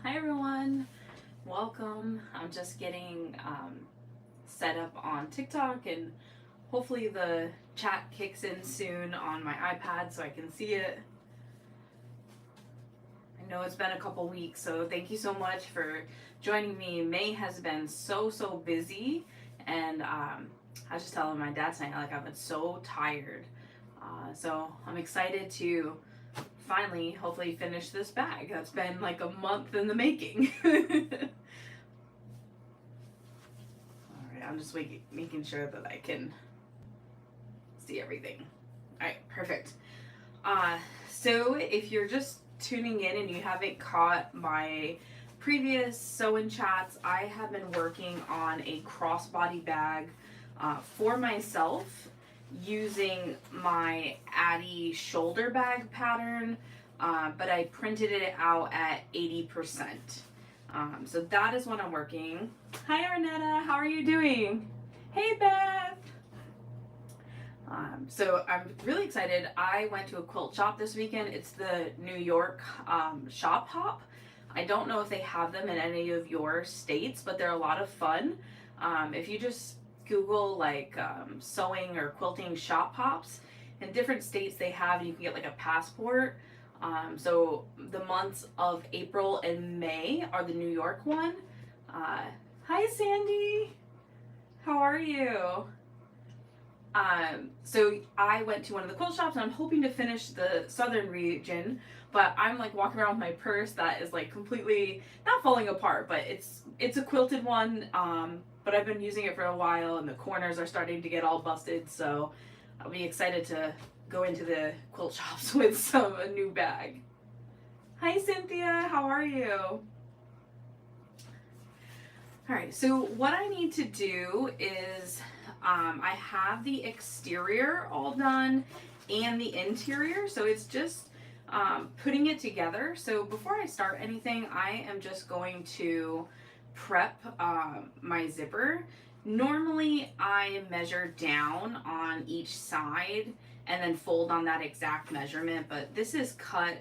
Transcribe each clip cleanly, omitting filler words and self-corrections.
Hi everyone, welcome. I'm just getting set up on TikTok and hopefully the chat kicks in soon on my iPad so I can see it. I know it's been a couple weeks, so thank you so much for joining me. May has been so busy, and I was just telling my dad tonight, like, I've been so tired. So I'm excited to finally, hopefully, finish this bag. That's been like a month in the making. Alright, I'm just making sure that I can see everything. Alright, perfect. So if you're just tuning in and you haven't caught my previous sew-in chats, I have been working on a crossbody bag for myself using my Addy Shoulder Bag pattern, but I printed it out at 80%. So that is what I'm working. Hi Arnetta, how are you doing? Hey Beth! So I'm really excited. I went to a quilt shop this weekend. It's the New York Shop Hop. I don't know if they have them in any of your states, but they're a lot of fun. If you just Google like sewing or quilting shop hops, in different states they have, and you can get like a passport. So the months of April and May are the New York one. Hi Sandy, how are you? So I went to one of the quilt shops and I'm hoping to finish the southern region, but I'm like walking around with my purse that is like completely not falling apart, but it's a quilted one. But I've been using it for a while and the corners are starting to get all busted, so I'll be excited to go into the quilt shops with a new bag. Hi Cynthia, how are you? Alright, so what I need to do is I have the exterior all done and the interior, so it's just putting it together. So before I start anything, I am just going to prep my zipper. Normally I measure down on each side and then fold on that exact measurement, but this is cut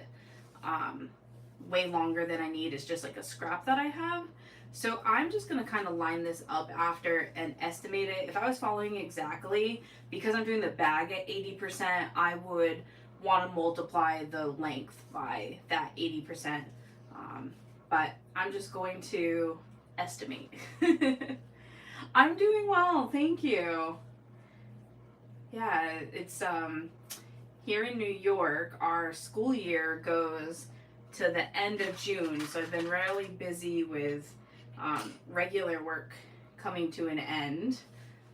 way longer than I need. It's just like a scrap that I have. So I'm just going to kind of line this up after and estimate it. If I was following exactly, because I'm doing the bag at 80%, I would want to multiply the length by that 80%. But I'm just going to estimate. I'm doing well, thank you. Yeah, it's here in New York, our school year goes to the end of June, so I've been really busy with regular work coming to an end.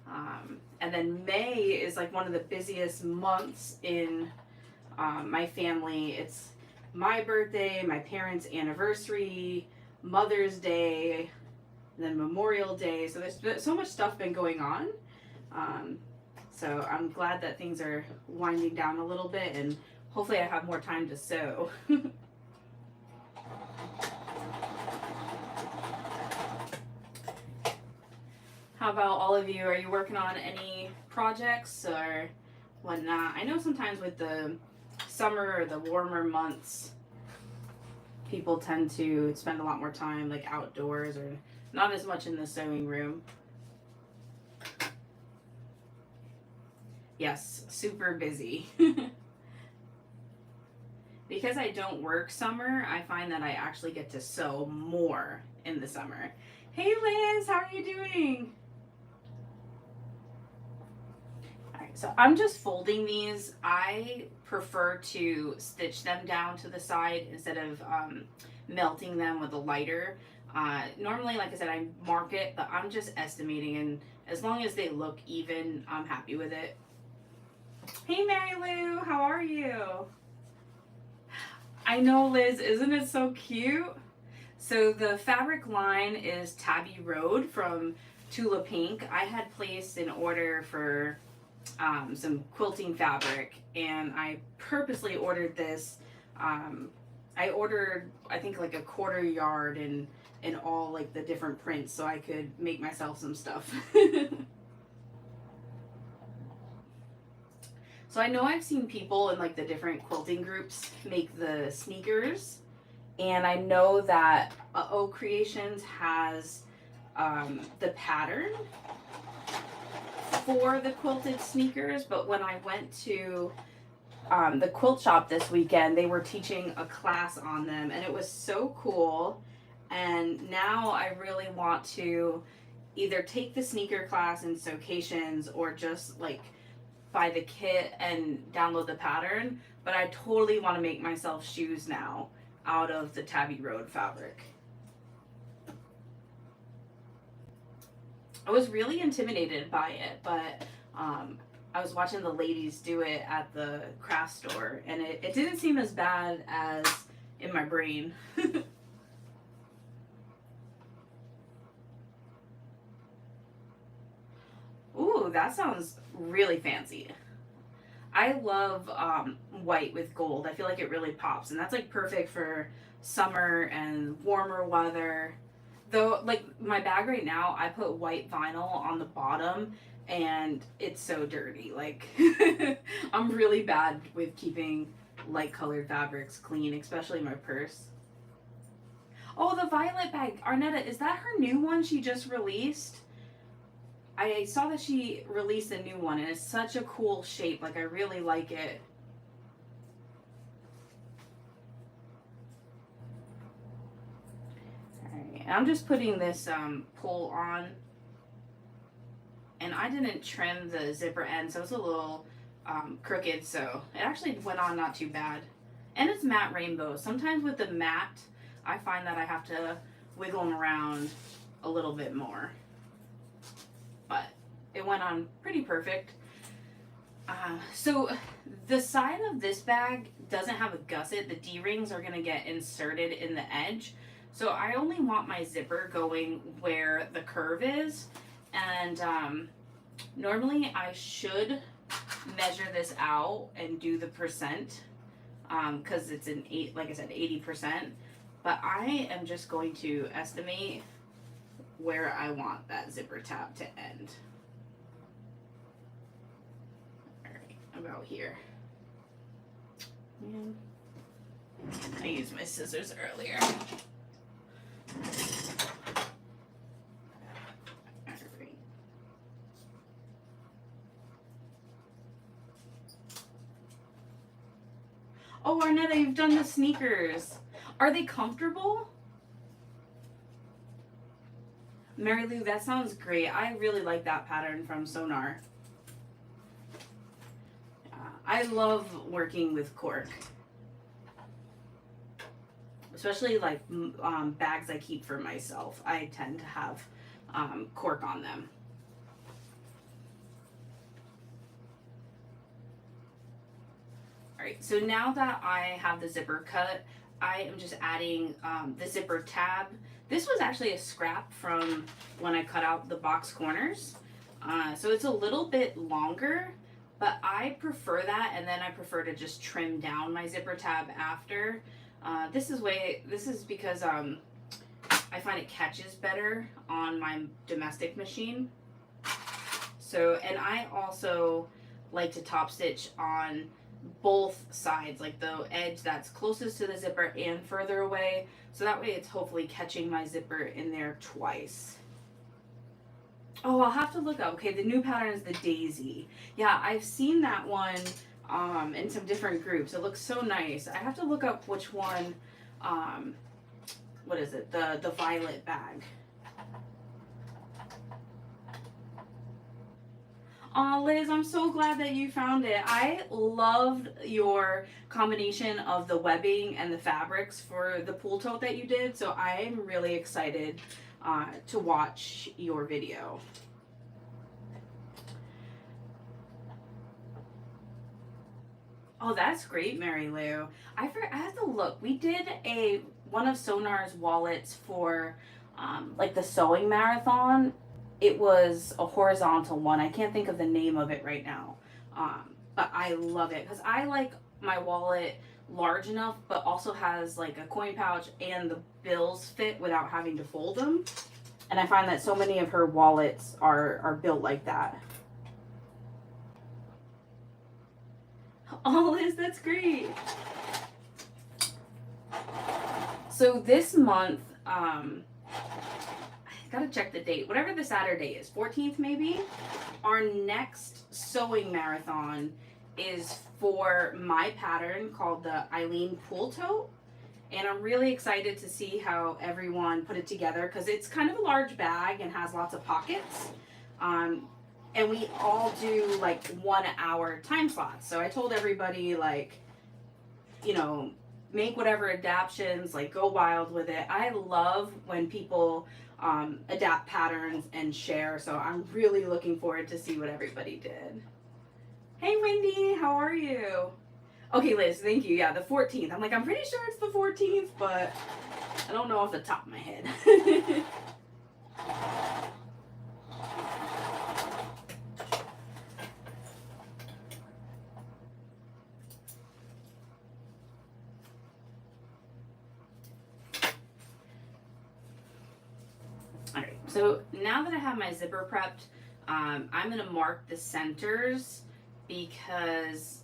And then May is like one of the busiest months in my family. It's my birthday, my parents' anniversary, Mother's Day, and then Memorial Day. So there's so much stuff been going on. So I'm glad that things are winding down a little bit, and hopefully I have more time to sew. How about all of you? Are you working on any projects or whatnot? I know sometimes with the summer or the warmer months, people tend to spend a lot more time like outdoors or not as much in the sewing room. Yes, super busy. Because I don't work summer, I find that I actually get to sew more in the summer. Hey Liz, how are you doing? Alright, so I'm just folding these. I prefer to stitch them down to the side instead of melting them with a lighter. Normally, like I said, I mark it, but I'm just estimating, and as long as they look even, I'm happy with it. Hey Mary Lou, how are you? I know, Liz, isn't it so cute? So the fabric line is Tabby Road from Tula Pink. I had placed an order for some quilting fabric, and I purposely ordered this. I ordered, I think, like a quarter yard and all like the different prints so I could make myself some stuff. So I know I've seen people in like the different quilting groups make the sneakers, And I know that O Creations has the pattern for the quilted sneakers, but when I went to the quilt shop this weekend, they were teaching a class on them, and it was so cool. And now I really want to either take the sneaker class in Sewcations or just like buy the kit and download the pattern. But I totally want to make myself shoes now out of the Tabby Road fabric. I was really intimidated by it, but I was watching the ladies do it at the craft store, and it didn't seem as bad as in my brain. Ooh, that sounds really fancy. I love white with gold. I feel like it really pops, and that's like perfect for summer and warmer weather. Though, like my bag right now, I put white vinyl on the bottom, and it's so dirty. Like, I'm really bad with keeping light colored fabrics clean, especially my purse. Oh, the violet bag. Arnetta, is that her new one she just released? I saw that she released a new one, and it's such a cool shape. Like, I really like it. Alright, I'm just putting this pull on. And I didn't trim the zipper end, so it's a little crooked, so it actually went on not too bad. And it's matte rainbow. Sometimes with the matte, I find that I have to wiggle them around a little bit more. But it went on pretty perfect. So the side of this bag doesn't have a gusset. The D-rings are going to get inserted in the edge. So I only want my zipper going where the curve is. And normally I should measure this out and do the percent because it's an 8, like I said, 80%. But I am just going to estimate where I want that zipper tab to end. Alright, about here. And I used my scissors earlier. Oh, Arnetta, you've done the sneakers. Are they comfortable? Mary Lou, that sounds great. I really like that pattern from Sonar. I love working with cork. Especially like bags I keep for myself. I tend to have cork on them. Alright, so now that I have the zipper cut, I am just adding the zipper tab. This was actually a scrap from when I cut out the box corners. So it's a little bit longer, but I prefer that, and then I prefer to just trim down my zipper tab after. This is because I find it catches better on my domestic machine. So, and I also like to top stitch on both sides, like the edge that's closest to the zipper and further away, so that way it's hopefully catching my zipper in there twice. Oh, I'll have to look up. Okay, the new pattern is the daisy. Yeah, I've seen that one in some different groups. It looks so nice. I have to look up which one. What is it? The violet bag. Oh, Liz, I'm so glad that you found it. I loved your combination of the webbing and the fabrics for the pool tote that you did, so I'm really excited to watch your video. Oh, that's great, Mary Lou. I have to look. We did one of Sonar's wallets for like the sewing marathon. It was a horizontal one. I can't think of the name of it right now. But I love it because I like my wallet large enough, but also has like a coin pouch and the bills fit without having to fold them. And I find that so many of her wallets are built like that. Oh, Liz, that's great. So this month, I gotta check the date. Whatever the Saturday is, 14th maybe. Our next sewing marathon is for my pattern called the Eileen Pool Tote. And I'm really excited to see how everyone put it together because it's kind of a large bag and has lots of pockets. And we all do like 1 hour time slots. So I told everybody, like, you know, make whatever adaptations, like go wild with it. I love when people adapt patterns and share. So I'm really looking forward to see what everybody did. Hey Wendy, how are you? Okay, Liz, thank you. Yeah, the 14th. I'm like, I'm pretty sure it's the 14th, but I don't know off the top of my head. Alright, so now that I have my zipper prepped, I'm going to mark the centers because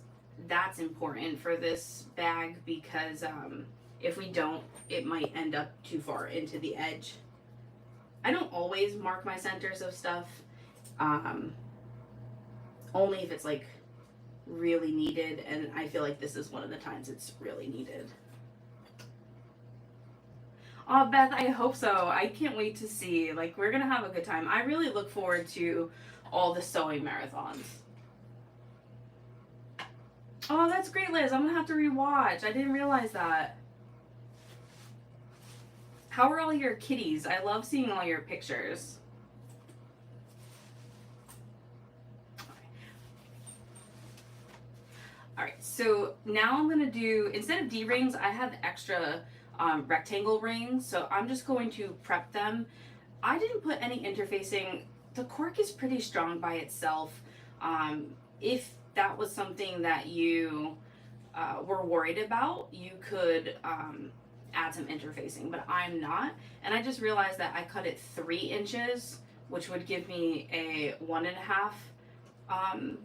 that's important for this bag because if we don't, it might end up too far into the edge. I don't always mark my centers of stuff, only if it's like really needed, and I feel like this is one of the times it's really needed. Oh, Beth, I hope so. I can't wait to see. Like, we're gonna have a good time. I really look forward to all the sewing marathons. Oh, that's great, Liz. I'm gonna have to rewatch. I didn't realize that. How are all your kitties? I love seeing all your pictures. Alright, so now I'm gonna do, instead of D-rings, I have extra rectangle rings, so I'm just going to prep them. I didn't put any interfacing. The cork is pretty strong by itself. If that was something that you were worried about, you could add some interfacing, but I'm not. And I just realized that I cut it 3 inches, which would give me a 1.5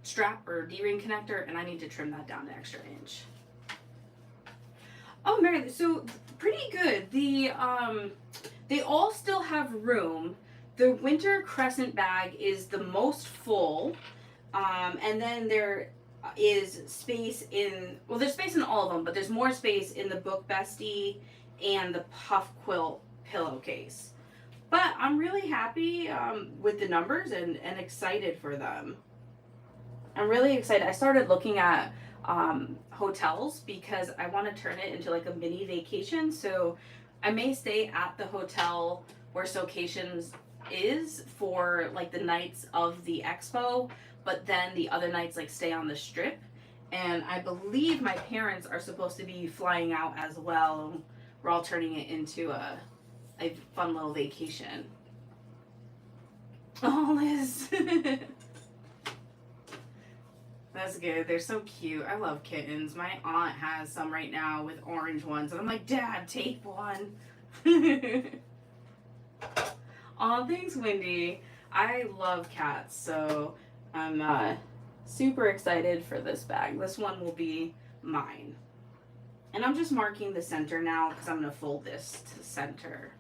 strap or D-ring connector, and I need to trim that down an extra inch. Oh, Mary, so pretty good. The they all still have room. The winter crescent bag is the most full, and then there is space in, well, there's space in all of them, but there's more space in the Book Bestie and the Puff Quilt pillowcase. But I'm really happy with the numbers and excited for them. I'm really excited. I started looking at hotels because I want to turn it into like a mini vacation. So I may stay at the hotel where Sewcations is for like the nights of the expo, but then the other nights like stay on the strip. And I believe my parents are supposed to be flying out as well. We're all turning it into a fun little vacation. Oh, Liz. That's good. They're so cute. I love kittens. My aunt has some right now with orange ones, and I'm like, Dad, take one. Aw, thanks, Wendy. I love cats, so I'm super excited for this bag. This one will be mine. And I'm just marking the center now because I'm going to fold this to center.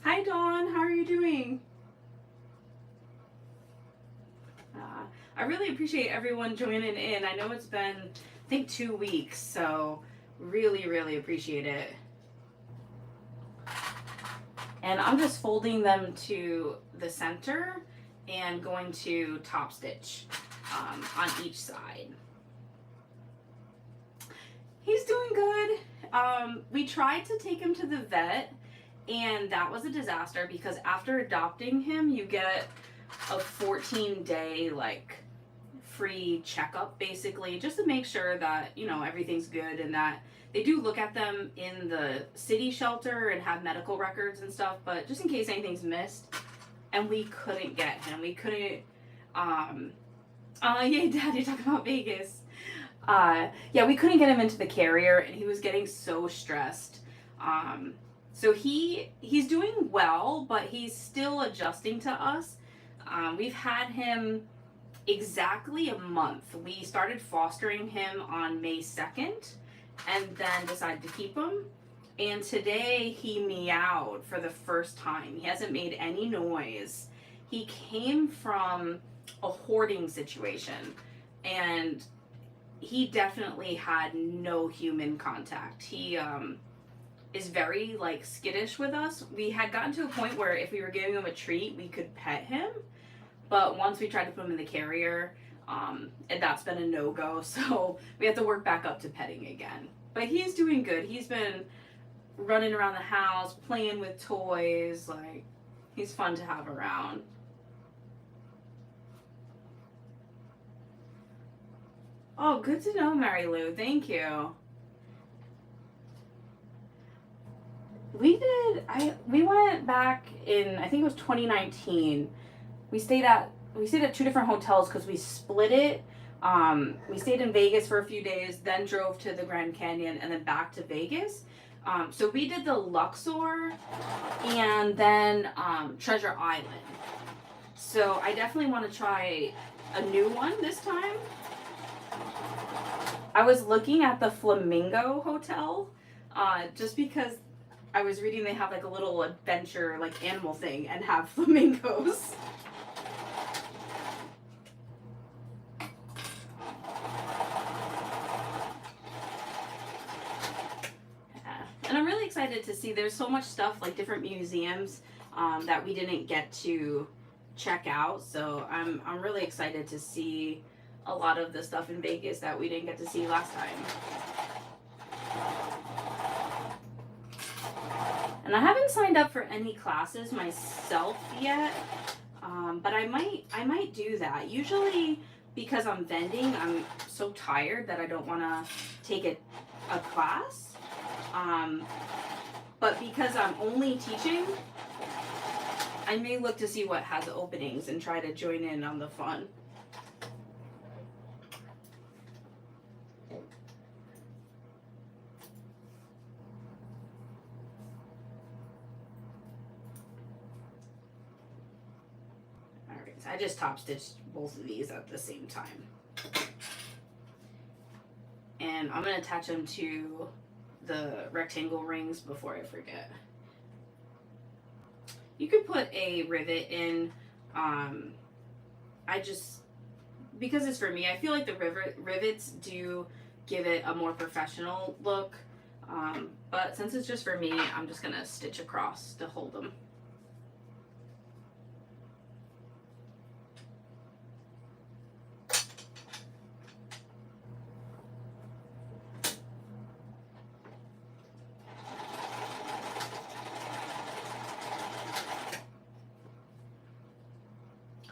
Hi, Dawn. How are you doing? I really appreciate everyone joining in. I know it's been, I think, 2 weeks, so really, really appreciate it. And I'm just folding them to the center and going to top stitch on each side. He's doing good. We tried to take him to the vet, and that was a disaster because after adopting him, you get a 14-day like free checkup basically, just to make sure that, you know, everything's good, and that they do look at them in the city shelter and have medical records and stuff, but just in case anything's missed. And we couldn't get him. We couldn't yay, Dad, you're talking about Vegas. Yeah, we couldn't get him into the carrier, and he was getting so stressed. So he's doing well, but he's still adjusting to us. We've had him exactly a month. We started fostering him on May 2nd and then decided to keep him. And today he meowed for the first time. He hasn't made any noise. He came from a hoarding situation, and he definitely had no human contact. He is very like skittish with us. We had gotten to a point where if we were giving him a treat, we could pet him, but once we tried to put him in the carrier, and that's been a no-go. So we have to work back up to petting again. But he's doing good. He's been running around the house, playing with toys. Like, he's fun to have around. Oh, good to know, Mary Lou. Thank you. We went back in, I think it was 2019. We stayed at two different hotels because we split it. We stayed in Vegas for a few days, then drove to the Grand Canyon, and then back to Vegas. So we did the Luxor and then Treasure Island. So I definitely want to try a new one this time. I was looking at the Flamingo Hotel just because I was reading they have like a little adventure like animal thing and have flamingos. And I'm really excited to see there's so much stuff like different museums that we didn't get to check out. So I'm really excited to see a lot of the stuff in Vegas that we didn't get to see last time. And I haven't signed up for any classes myself yet, but I might do that. Usually because I'm vending, I'm so tired that I don't want to take a class. But because I'm only teaching, I may look to see what has openings and try to join in on the fun. Alright, so I just top stitched both of these at the same time. And I'm going to attach them to the rectangle rings before I forget. You could put a rivet in. Because it's for me, I feel like the rivets do give it a more professional look. But since it's just for me, I'm just gonna stitch across to hold them.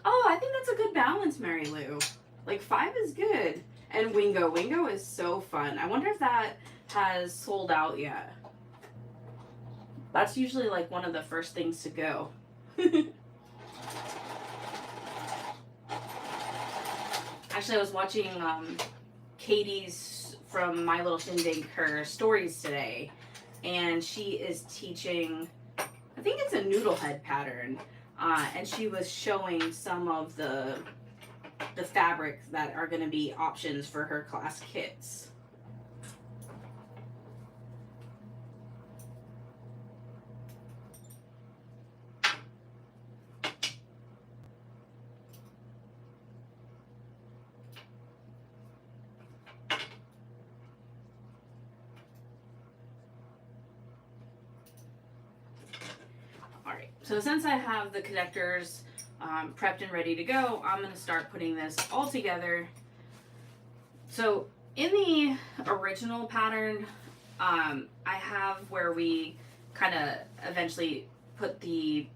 Oh, I think that's a good balance, Mary Lou. Like 5 is good. And Wingo. Wingo is so fun. I wonder if that has sold out yet. That's usually like one of the first things to go. Actually, I was watching Katie's from My Little Shindig, her stories today. And she is teaching, I think it's a noodle head pattern. And she was showing some of the fabrics that are going to be options for her class kits. Alright, so since I have the connectors prepped and ready to go, I'm going to start putting this all together. So in the original pattern, I have where we kind of eventually put the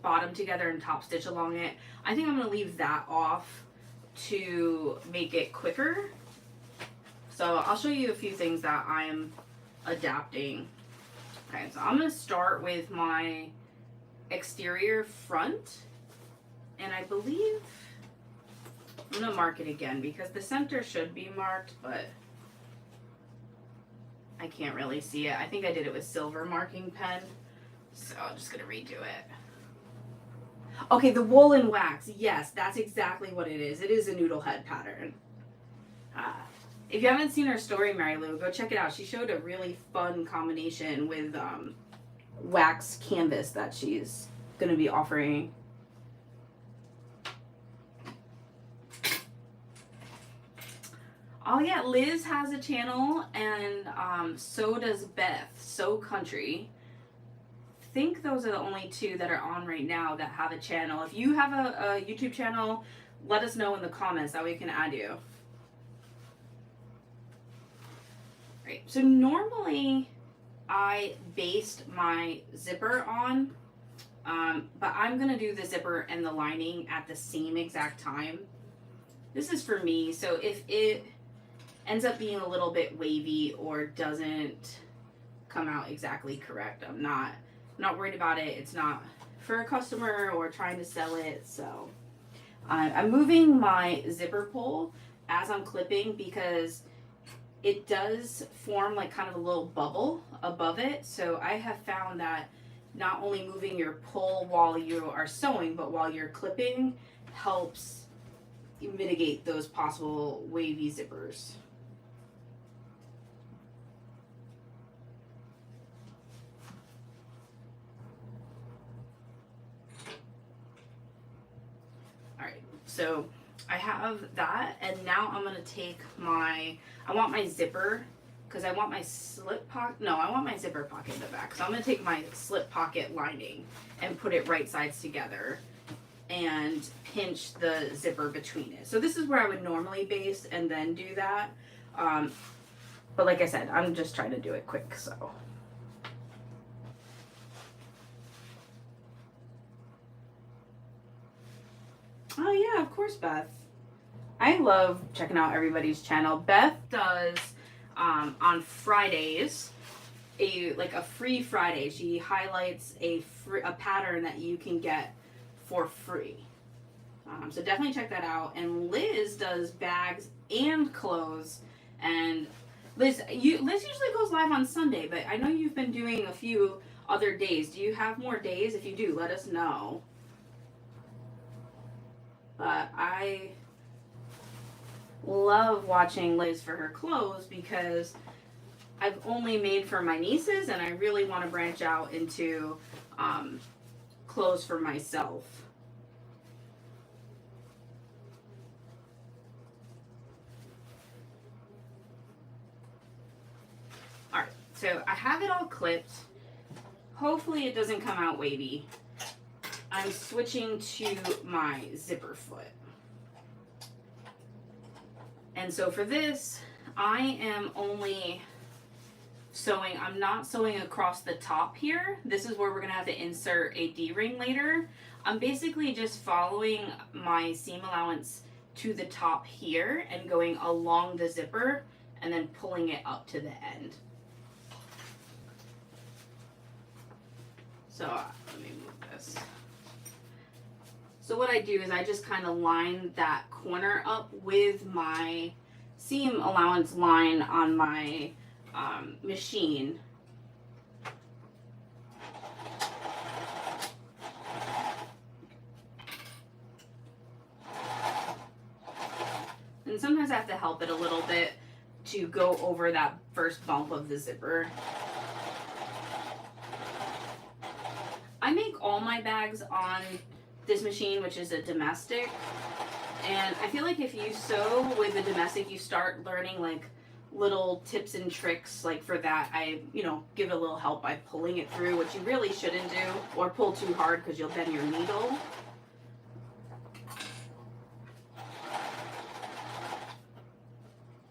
bottom together and top stitch along it. I think I'm going to leave that off to make it quicker. So I'll show you a few things that I'm adapting. Okay, so I'm going to start with my exterior front, and I believe I'm going to mark it again because the center should be marked, but I can't really see it. I think I did it with silver marking pen, so I'm just going to redo it. Okay, the woolen wax. Yes, that's exactly what it is. It is a noodle head pattern. If you haven't seen her story, Mary Lou, go check it out. She showed a really fun combination with wax canvas that she's going to be offering. Oh yeah, Liz has a channel, and so does Beth, So Country. I think those are the only two that are on right now that have a channel. If you have a YouTube channel, let us know in the comments, that way we can add you. Right, so normally I based my zipper on, but I'm gonna do the zipper and the lining at the same exact time. This is for me, so if it ends up being a little bit wavy or doesn't come out exactly correct, I'm not worried about it. It's not for a customer or trying to sell it. So I'm moving my zipper pull as I'm clipping because it does form like kind of a little bubble above it. So I have found that not only moving your pull while you are sewing, but while you're clipping helps mitigate those possible wavy zippers. So I have that, and now I'm gonna take I want my zipper, because I want my slip pocket, no, I want my zipper pocket in the back. So I'm gonna take my slip pocket lining and put it right sides together and pinch the zipper between it. So this is where I would normally base and then do that. But like I said, I'm just trying to do it quick, so. Oh yeah, of course, Beth. I love checking out everybody's channel. Beth does on Fridays a free Friday. She highlights a pattern that you can get for free. So definitely check that out. And Liz does bags and clothes. And Liz usually goes live on Sunday, but I know you've been doing a few other days. Do you have more days? If you do, let us know. But I love watching Liz for her clothes because I've only made for my nieces, and I really want to branch out into clothes for myself. Alright, so I have it all clipped. Hopefully it doesn't come out wavy. I'm switching to my zipper foot. And so for this, I am only sewing, I'm not sewing across the top here. This is where we're gonna have to insert a D-ring later. I'm basically just following my seam allowance to the top here and going along the zipper and then pulling it up to the end. So let me move this. So what I do is I just kind of line that corner up with my seam allowance line on my machine. And sometimes I have to help it a little bit to go over that first bump of the zipper. I make all my bags on this machine, which is a domestic, and I feel like if you sew with a domestic, you start learning like little tips and tricks. Like for that, I give it a little help by pulling it through, which you really shouldn't do, or pull too hard because you'll bend your needle.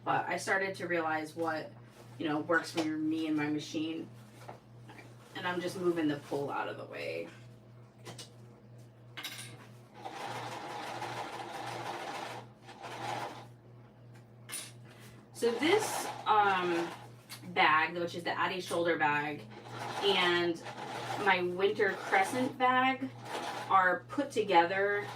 But I started to realize what works for me and my machine. And I'm just moving the pull out of the way. So this bag, which is the Addy Shoulder Bag, and my Winter Crescent bag are put together.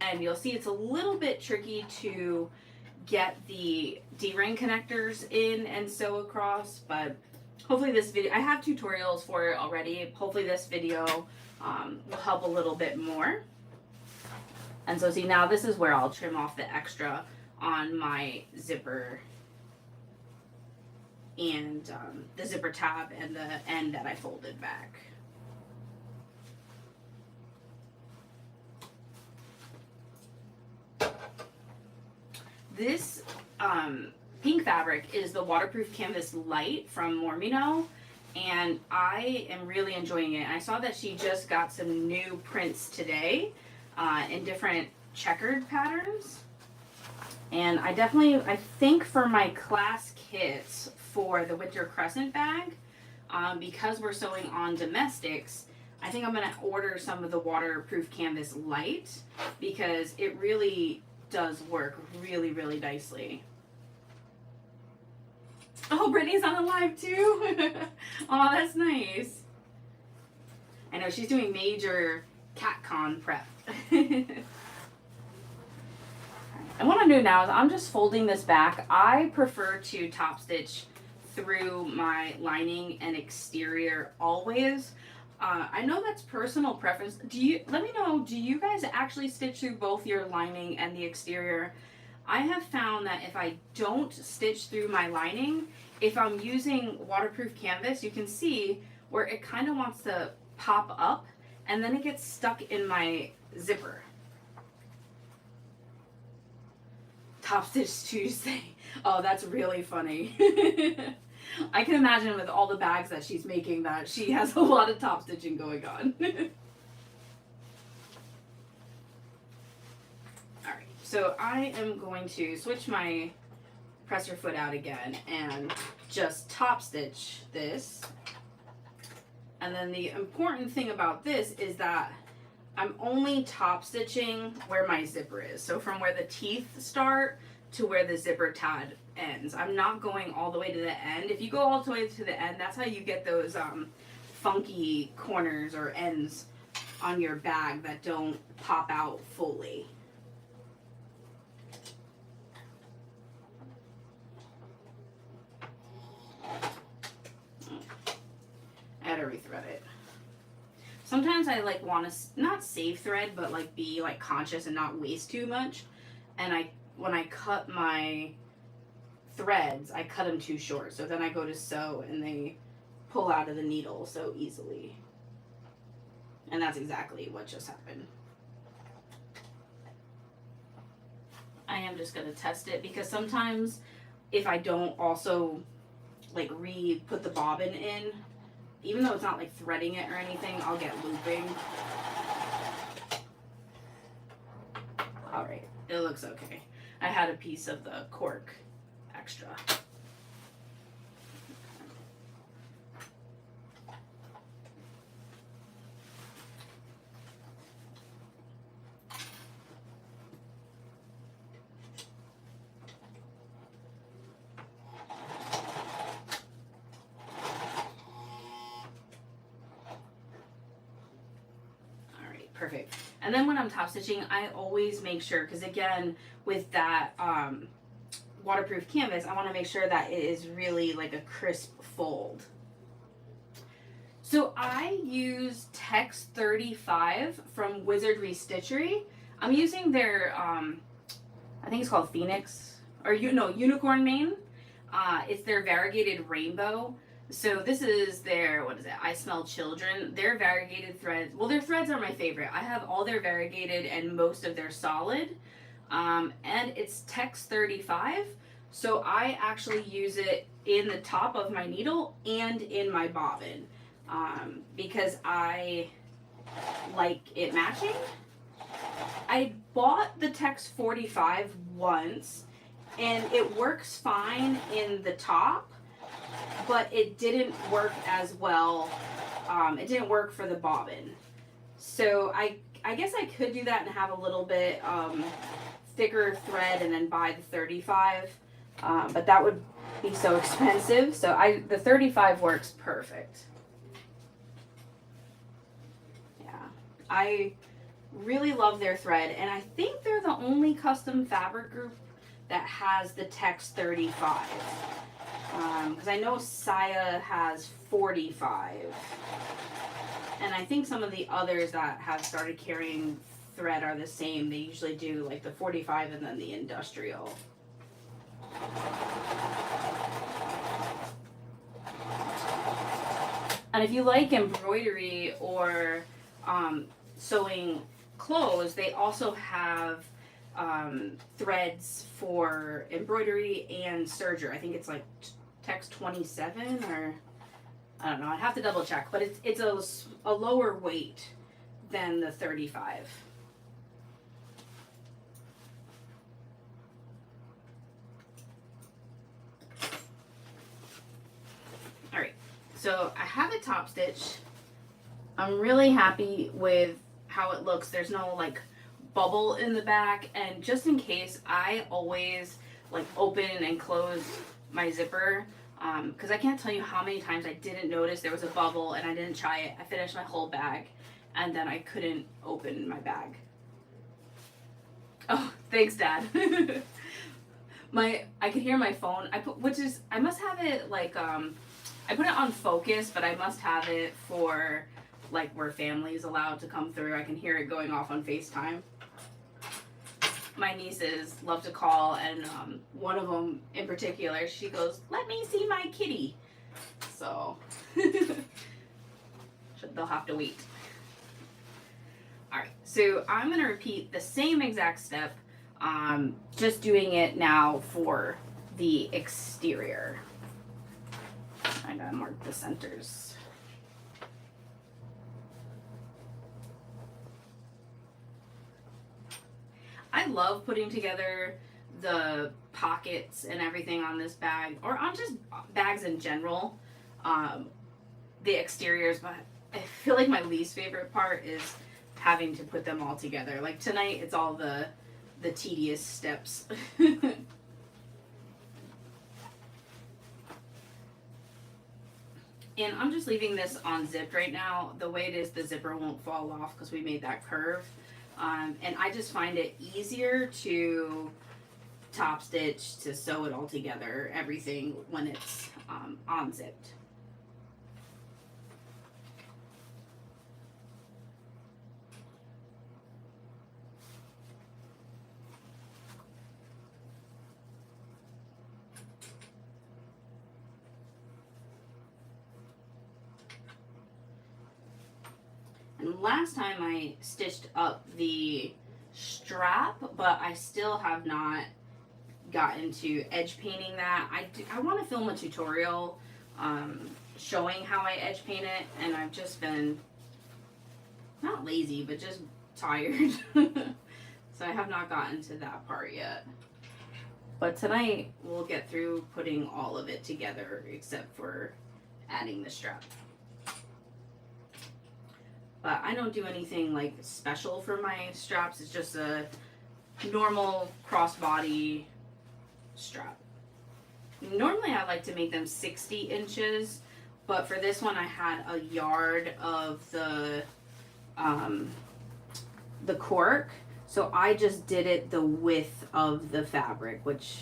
And you'll see it's a little bit tricky to get the D-ring connectors in and sew across, but hopefully this video, I have tutorials for it already. Hopefully this video will help a little bit more. And so see, now this is where I'll trim off the extra on my zipper and the zipper tab and the end that I folded back. This pink fabric is the waterproof canvas light from Mormino, and I am really enjoying it. I saw that she just got some new prints today in different checkered patterns, and I think for my class kits for the winter crescent bag, because we're sewing on domestics, I think I'm going to order some of the waterproof canvas light because it really does work really, really nicely. Oh, Brittany's on the live too. Oh, that's nice. I know she's doing major CatCon prep. And what I'm doing now is I'm just folding this back. I prefer to top stitch through my lining and exterior always. I know that's personal preference. Let me know, do you guys actually stitch through both your lining and the exterior? I have found that if I don't stitch through my lining, if I'm using waterproof canvas, you can see where it kind of wants to pop up and then it gets stuck in my zipper. Top stitch Tuesday. Oh, that's really funny. I can imagine with all the bags that she's making that she has a lot of top stitching going on. Alright, so I am going to switch my presser foot out again and just top stitch this. And then the important thing about this is that I'm only top stitching where my zipper is. So from where the teeth start to where the zipper tab ends. I'm not going all the way to the end. If you go all the way to the end, that's how you get those funky corners or ends on your bag that don't pop out fully. I had to rethread it. Sometimes I like want to not save thread, but like be like conscious and not waste too much. And when I cut my threads, I cut them too short. So then I go to sew and they pull out of the needle so easily. And that's exactly what just happened. I am just going to test it because sometimes if I don't also like put the bobbin in, even though it's not like threading it or anything, I'll get looping. All right, it looks okay. I had a piece of the cork extra. Perfect. And then when I'm top stitching, I always make sure, because again, with that waterproof canvas, I want to make sure that it is really like a crisp fold. So I use Tex 35 from Wizardry Stitchery. I'm using their, I think it's called Phoenix, or Unicorn Mane. It's their variegated rainbow. So this is their, what is it? I Smell Children. Their variegated threads. Well, their threads are my favorite. I have all their variegated and most of their solid. And it's Tex 35. So I actually use it in the top of my needle and in my bobbin. Because I like it matching. I bought the Tex 45 once and it works fine in the top. But it didn't work as well. It didn't work for the bobbin. So I guess I could do that and have a little bit thicker thread and then buy the 35. But that would be so expensive. So the 35 works perfect. Yeah. I really love their thread. And I think they're the only custom fabric group that has the text 35. Because I know Saya has 45. And I think some of the others that have started carrying thread are the same. They usually do like the 45 and then the industrial. And if you like embroidery or sewing clothes, they also have threads for embroidery and serger. I think it's like text 27 or I don't know. I'd have to double check, but it's a lower weight than the 35. All right, so I have it top stitch. I'm really happy with how it looks. There's no like bubble in the back, and just in case, I always like open and close my zipper because I can't tell you how many times I didn't notice there was a bubble and I didn't try it. I finished my whole bag and then I couldn't open my bag. Oh, thanks, Dad. I could hear my phone. I must have it like I put it on focus, but I must have it for like where family is allowed to come through. I can hear it going off on FaceTime. My nieces love to call, and one of them in particular, she goes, "Let me see my kitty." So they'll have to wait. All right, so I'm gonna repeat the same exact step, just doing it now for the exterior. I gotta mark the centers. I love putting together the pockets and everything on this bag, or on just bags in general. The exteriors, but I feel like my least favorite part is having to put them all together. Like tonight, it's all the tedious steps. And I'm just leaving this unzipped right now. The way it is, the zipper won't fall off because we made that curve. And I just find it easier to top stitch, to sew it all together, everything when it's unzipped. And last time I stitched up the strap, but I still have not gotten to edge painting that. I want to film a tutorial showing how I edge paint it, and I've just been not lazy, but just tired. So I have not gotten to that part yet. But tonight we'll get through putting all of it together except for adding the strap. But I don't do anything like special for my straps. It's just a normal crossbody strap. Normally I like to make them 60 inches, but for this one I had a yard of the cork, so I just did it the width of the fabric, which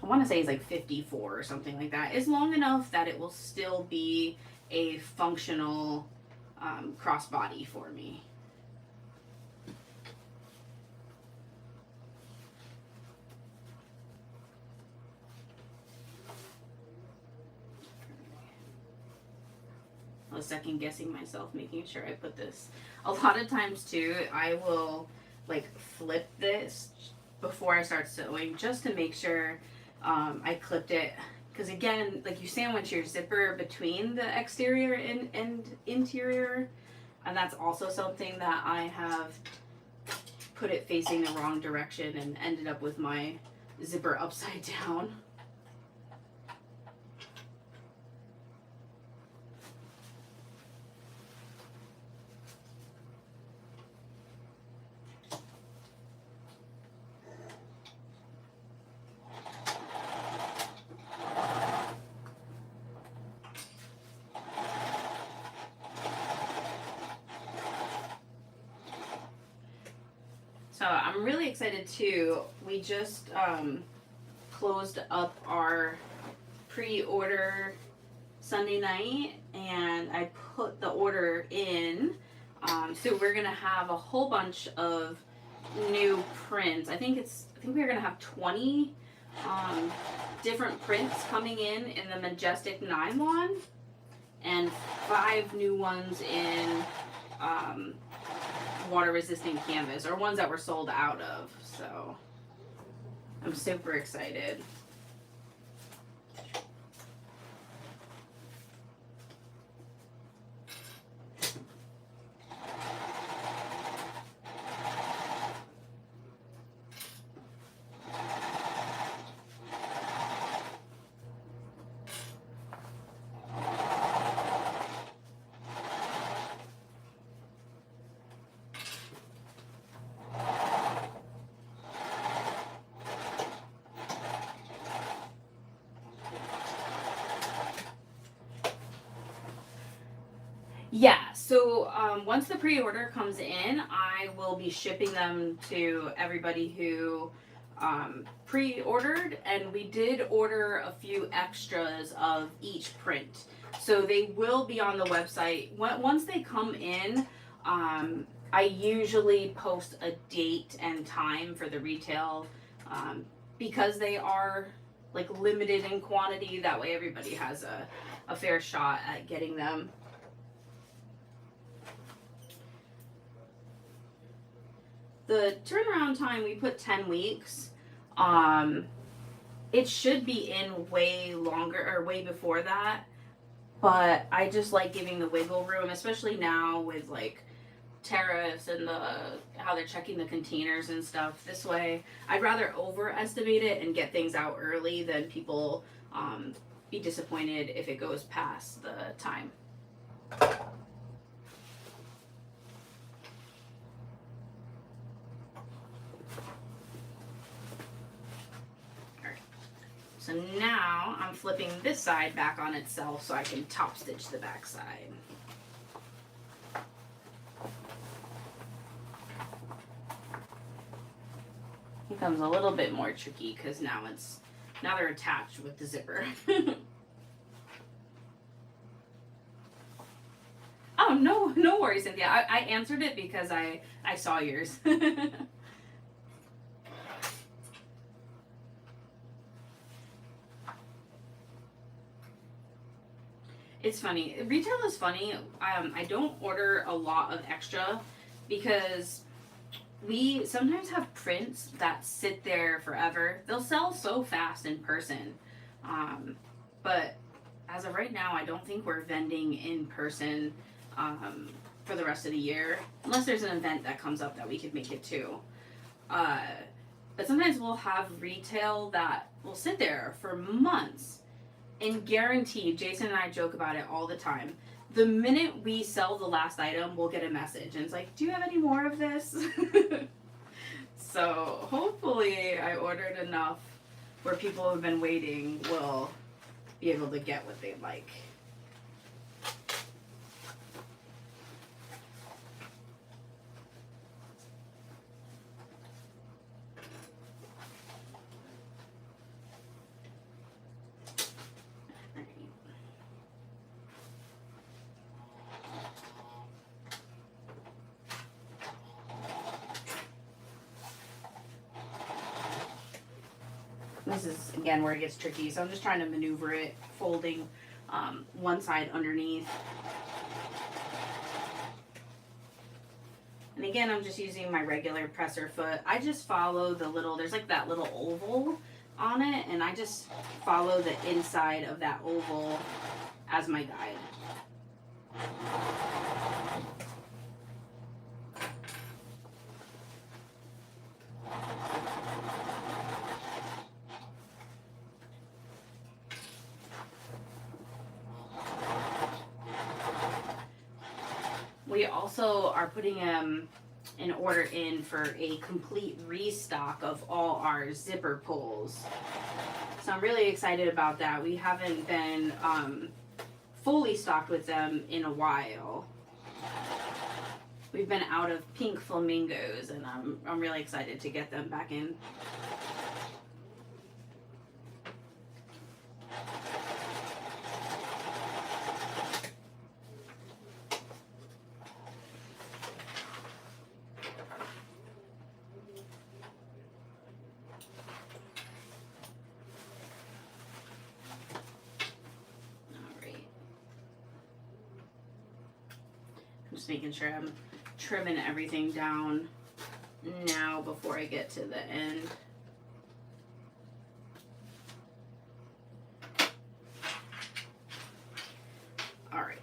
I want to say is like 54 or something like that. It's long enough that it will still be a functional crossbody for me. I was second guessing myself, making sure I put this. A lot of times too, I will like flip this before I start sewing just to make sure I clipped it. Because again, like you sandwich your zipper between the exterior and interior, and that's also something that I have put it facing the wrong direction and ended up with my zipper upside down. So So I'm really excited too. We just closed up our pre-order Sunday night, and I put the order in. So we're gonna have a whole bunch of new prints. I think we're gonna have 20 different prints coming in the Majestic nylon, and 5 new ones in water resistant canvas, or ones that were sold out of. So I'm super excited. Yeah, so once the pre-order comes in, I will be shipping them to everybody who pre-ordered, and we did order a few extras of each print. So they will be on the website. Once they come in, I usually post a date and time for the retail, because they are like limited in quantity. That way everybody has a fair shot at getting them. The turnaround time, we put 10 weeks. It should be in way longer, or way before that, but I just like giving the wiggle room, especially now with like tariffs and how they're checking the containers and stuff. This way, I'd rather overestimate it and get things out early than people be disappointed if it goes past the time. So now I'm flipping this side back on itself so I can top stitch the back side. It becomes a little bit more tricky because now they're attached with the zipper. Oh, no worries, Cynthia. I answered it because I saw yours. It's funny. Retail is funny. I don't order a lot of extra because we sometimes have prints that sit there forever. They'll sell so fast in person. But as of right now, I don't think we're vending in person for the rest of the year. Unless there's an event that comes up that we could make it to. But sometimes we'll have retail that will sit there for months. And guaranteed, Jason and I joke about it all the time. The minute we sell the last item, we'll get a message. And it's like, do you have any more of this? So hopefully I ordered enough where people who have been waiting will be able to get what they like. This is, again, where it gets tricky, so I'm just trying to maneuver it, folding one side underneath. And again, I'm just using my regular presser foot. I just follow the little, there's like that little oval on it, and I just follow the inside of that oval as my guide. We also are putting an order in for a complete restock of all our zipper pulls. So I'm really excited about that. We haven't been fully stocked with them in a while. we've been out of pink flamingos, and I'm really excited to get them back in. Just making sure I'm trimming everything down now before I get to the end. Alright,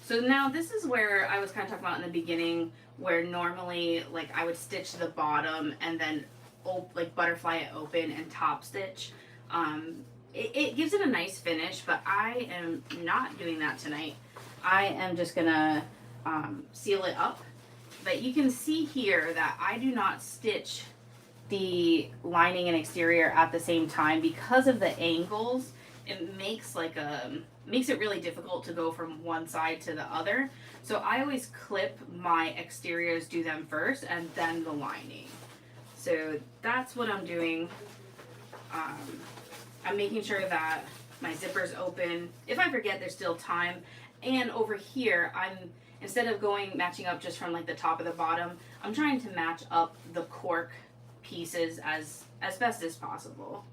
so now this is where I was kind of talking about in the beginning, where normally like I would stitch the bottom and then like butterfly it open and top stitch. It gives it a nice finish, but I am not doing that tonight. I am just gonna seal it up. But you can see here that I do not stitch the lining and exterior at the same time because of the angles. It makes makes it really difficult to go from one side to the other. So I always clip my exteriors, do them first, and then the lining. So that's what I'm doing. I'm making sure that my zipper's open. If I forget, there's still time. And over here, instead of matching up just from like the top of the bottom, I'm trying to match up the cork pieces as best as possible.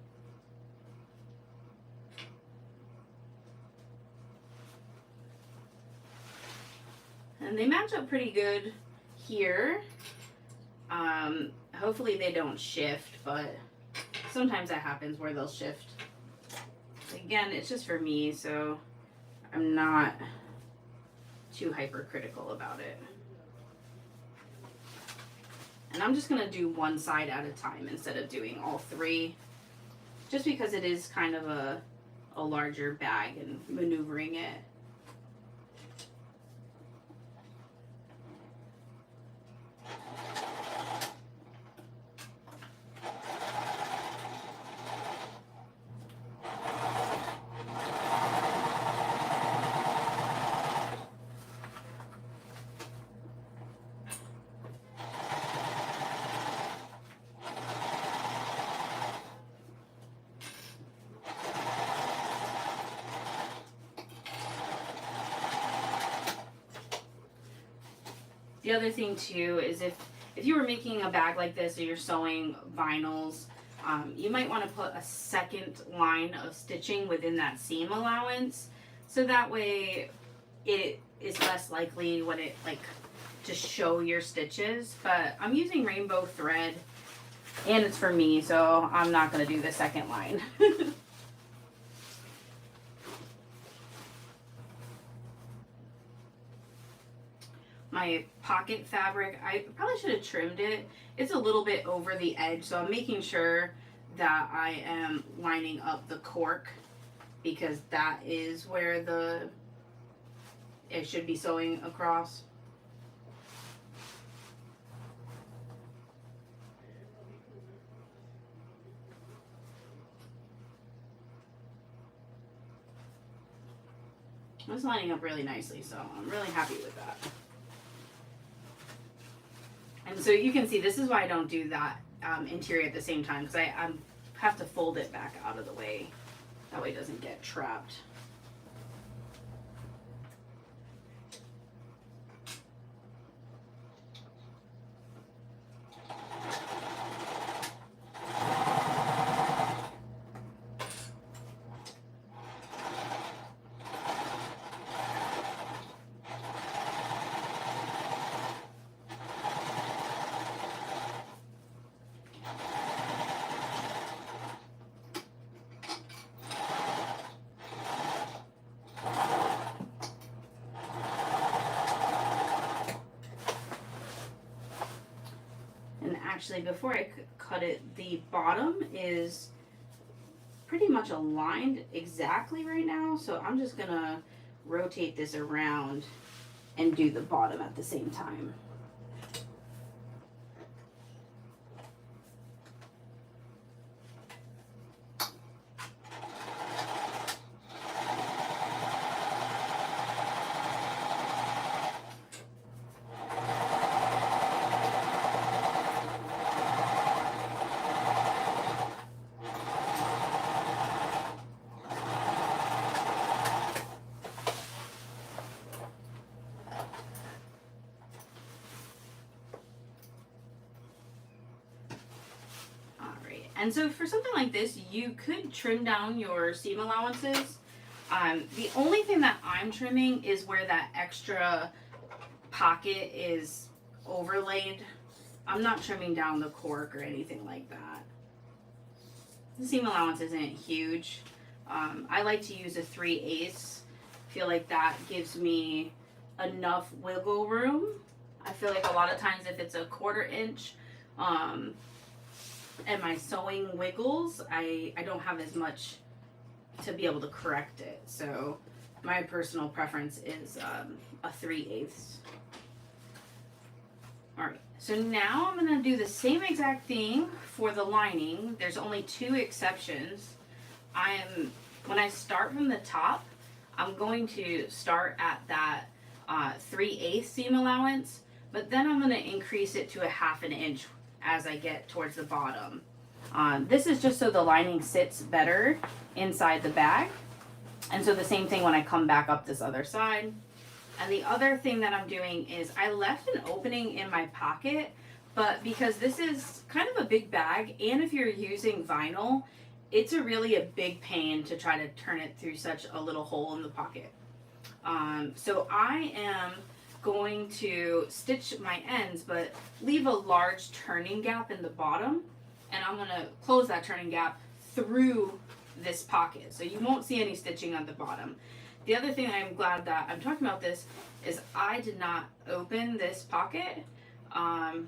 And they match up pretty good here. Hopefully they don't shift, but sometimes that happens where they'll shift. Again, it's just for me, so I'm not too hypercritical about it. And I'm just gonna do one side at a time instead of doing all three, just because it is kind of a larger bag and maneuvering it. The other thing too is if you were making a bag like this or you're sewing vinyls, you might want to put a second line of stitching within that seam allowance, so that way it is less likely when it to show your stitches. But I'm using rainbow thread and it's for me, so I'm not going to do the second line. My pocket fabric, I probably should have trimmed it. It's a little bit over the edge, so I'm making sure that I am lining up the cork, because that is where it should be sewing across. It's lining up really nicely, so I'm really happy with that. And so you can see this is why I don't do that interior at the same time, because I have to fold it back out of the way. That way it doesn't get trapped. Actually, before I cut it, the bottom is pretty much aligned exactly right now, so I'm just gonna rotate this around and do the bottom at the same time. And so for something like this, you could trim down your seam allowances. The only thing that I'm trimming is where that extra pocket is overlaid. I'm not trimming down the cork or anything like that. The seam allowance isn't huge. I like to use a 3/8. Feel like that gives me enough wiggle room. I feel like a lot of times if it's a 1/4 inch and my sewing wiggles, I don't have as much to be able to correct it. So my personal preference is a 3/8. Alright, so now I'm going to do the same exact thing for the lining. There's only 2 exceptions. When I start from the top, I'm going to start at that 3/8 seam allowance, but then I'm going to increase it to 1/2 inch as I get towards the bottom. This is just so the lining sits better inside the bag. And so the same thing when I come back up this other side. And the other thing that I'm doing is I left an opening in my pocket, but because this is kind of a big bag, and if you're using vinyl, it's really a big pain to try to turn it through such a little hole in the pocket. So I am going to stitch my ends, but leave a large turning gap in the bottom, and I'm going to close that turning gap through this pocket. So you won't see any stitching on the bottom. The other thing I'm glad that I'm talking about this is I did not open this pocket. So I'm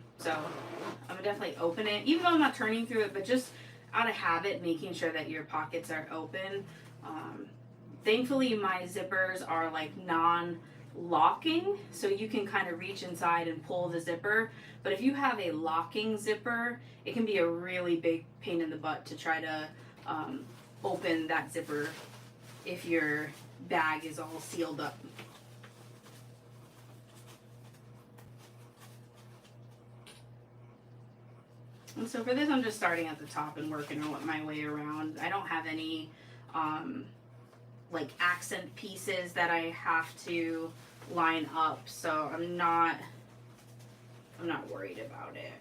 gonna definitely open it, even though I'm not turning through it, but just out of habit, making sure that your pockets are open. Thankfully, my zippers are like non-locking, so you can kind of reach inside and pull the zipper. But if you have a locking zipper, it can be a really big pain in the butt to try to open that zipper if your bag is all sealed up. And so for this, I'm just starting at the top and working my way around. I don't have any like accent pieces that I have to line up, so I'm not worried about it.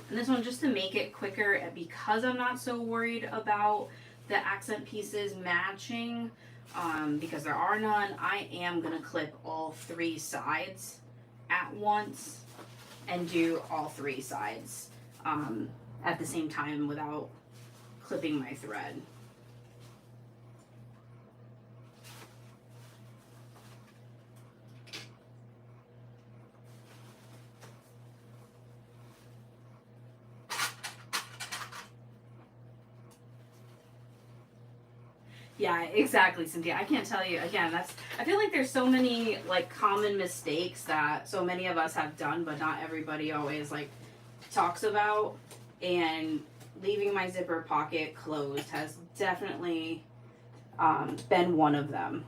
And this one, just to make it quicker, because I'm not so worried about the accent pieces matching, because there are none, I am going to clip all 3 sides at once and do all 3 sides at the same time without clipping my thread. Yeah, exactly, Cynthia. I can't tell you, again, I feel like there's so many like common mistakes that so many of us have done, but not everybody always like talks about. And leaving my zipper pocket closed has definitely been one of them.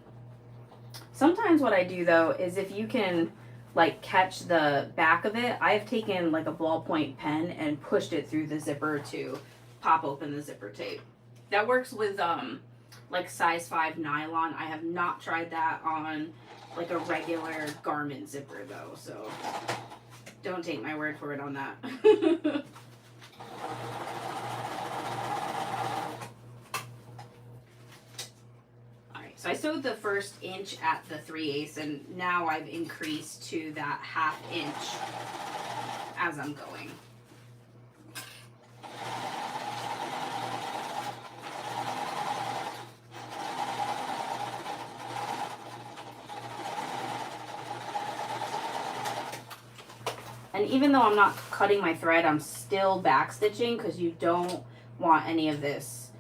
Sometimes what I do though is, if you can like catch the back of it, I've taken like a ballpoint pen and pushed it through the zipper to pop open the zipper tape. That works with like size 5 nylon. I have not tried that on like a regular garment zipper though, so don't take my word for it on that. Alright, so I sewed the first inch at the 3/8, and now I've increased to that 1/2 inch as I'm going. And even though I'm not cutting my thread, I'm still back stitching, because you don't want any of this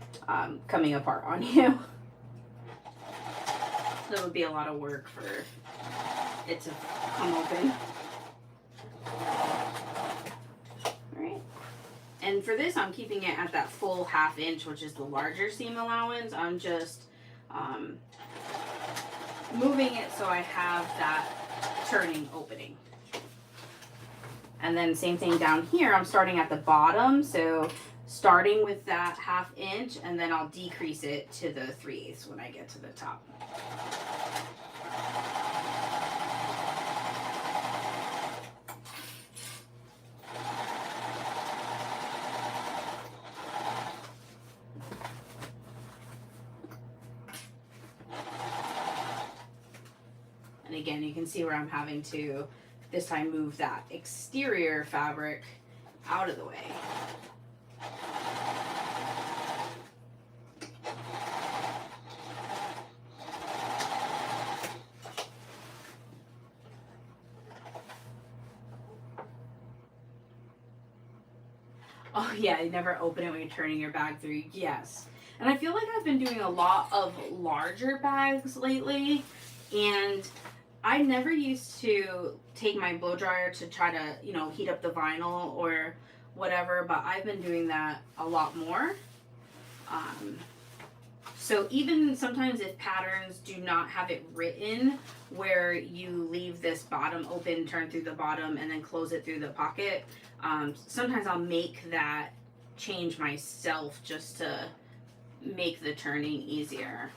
coming apart on you. That would be a lot of work for it to come open. Alright. And for this, I'm keeping it at that full 1/2 inch, which is the larger seam allowance. I'm just moving it so I have that turning opening. And then same thing down here, I'm starting at the bottom, so starting with that 1/2 inch, and then I'll decrease it to the 3/8 when I get to the top. And again, you can see where I'm having to this time move that exterior fabric out of the way. Oh yeah, you never open it when you're turning your bag through. Yes. And I feel like I've been doing a lot of larger bags lately, and I never used to take my blow dryer to try to, you know, heat up the vinyl or whatever, but I've been doing that a lot more. So even sometimes if patterns do not have it written where you leave this bottom open, turn through the bottom, and then close it through the pocket, sometimes I'll make that change myself just to make the turning easier.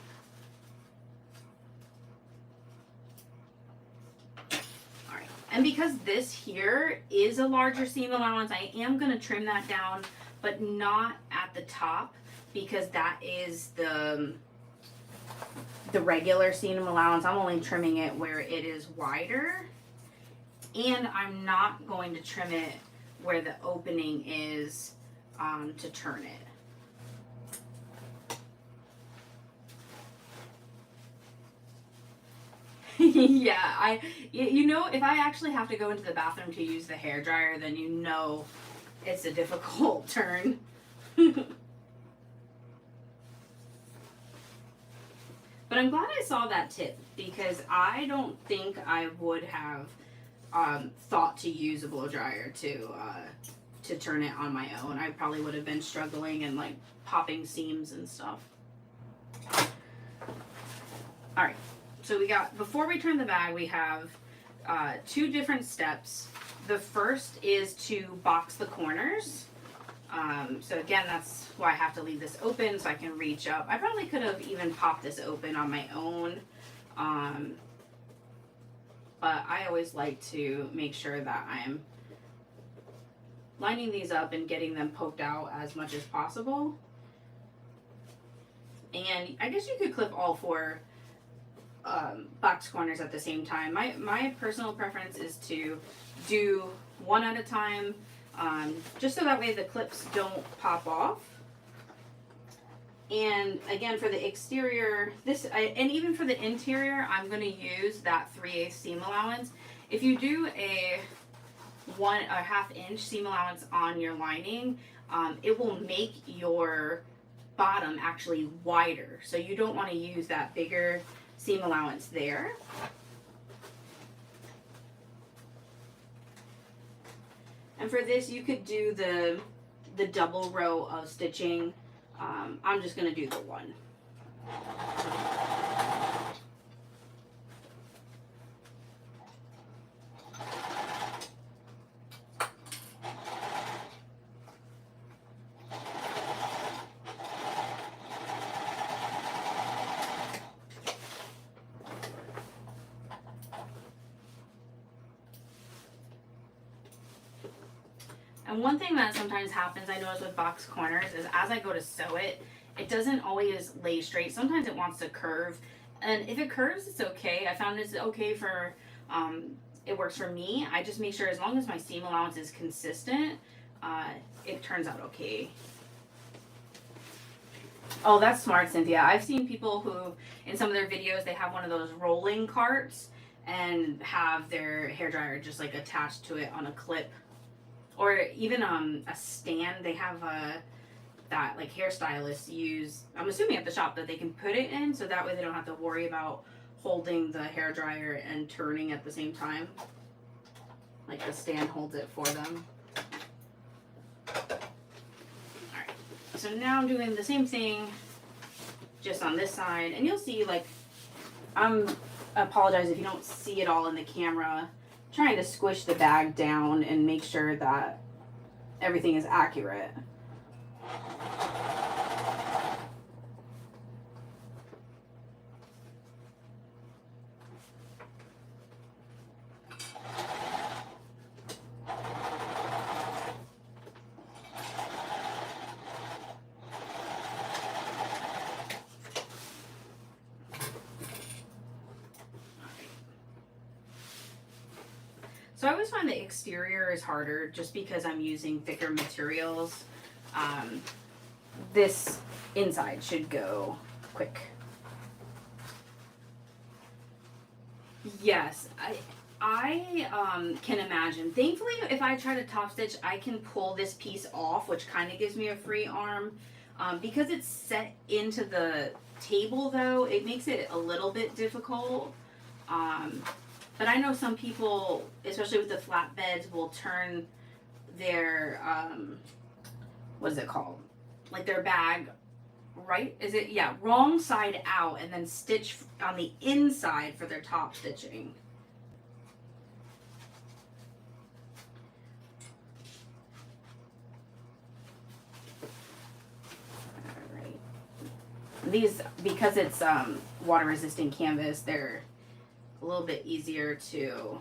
Alright, and because this here is a larger seam allowance, I am going to trim that down, but not at the top, because that is the regular seam allowance. I'm only trimming it where it is wider, and I'm not going to trim it where the opening is to turn it. Yeah, you know, if I actually have to go into the bathroom to use the hairdryer, then you know it's a difficult turn. But I'm glad I saw that tip, because I don't think I would have thought to use a blow dryer to turn it on my own. I probably would have been struggling and like popping seams and stuff. All right, so we got, before we turn the bag, we have 2 different steps. The first is to box the corners. So again, that's why I have to leave this open so I can reach up. I probably could have even popped this open on my own. But I always like to make sure that I'm lining these up and getting them poked out as much as possible. And I guess you could clip all 4 box corners at the same time. My personal preference is to do one at a time, just so that way the clips don't pop off. And again, for the exterior, and even for the interior, I'm going to use that 3/8 seam allowance. If you do a 1/2 inch seam allowance on your lining, it will make your bottom actually wider. So you don't want to use that bigger seam allowance there. And for this, you could do the double row of stitching. I'm just going to do the one. And one thing that sometimes happens, I notice with box corners, is as I go to sew it, it doesn't always lay straight. Sometimes it wants to curve. And if it curves, it's okay. I found it's okay for, it works for me. I just make sure as long as my seam allowance is consistent, it turns out okay. Oh, that's smart, Cynthia. I've seen people who, in some of their videos, they have one of those rolling carts and have their hairdryer just like attached to it on a clip. Or even a stand. They have that like hairstylists use, I'm assuming at the shop, that they can put it in, so that way they don't have to worry about holding the hairdryer and turning at the same time. Like the stand holds it for them. Alright, so now I'm doing the same thing just on this side, and you'll see, like, I apologize if you don't see it all in the camera. Trying to squish the bag down and make sure that everything is accurate. So I always find the exterior is harder just because I'm using thicker materials. This inside should go quick. Yes, I can imagine. Thankfully, if I try to top stitch, I can pull this piece off, which kind of gives me a free arm. Because it's set into the table, though, it makes it a little bit difficult. But I know some people, especially with the flatbeds, will turn their, what is it called? Like their bag right? Is it, yeah, wrong side out and then stitch on the inside for their top stitching. Alright. These, because it's water resistant canvas, they're a little bit easier to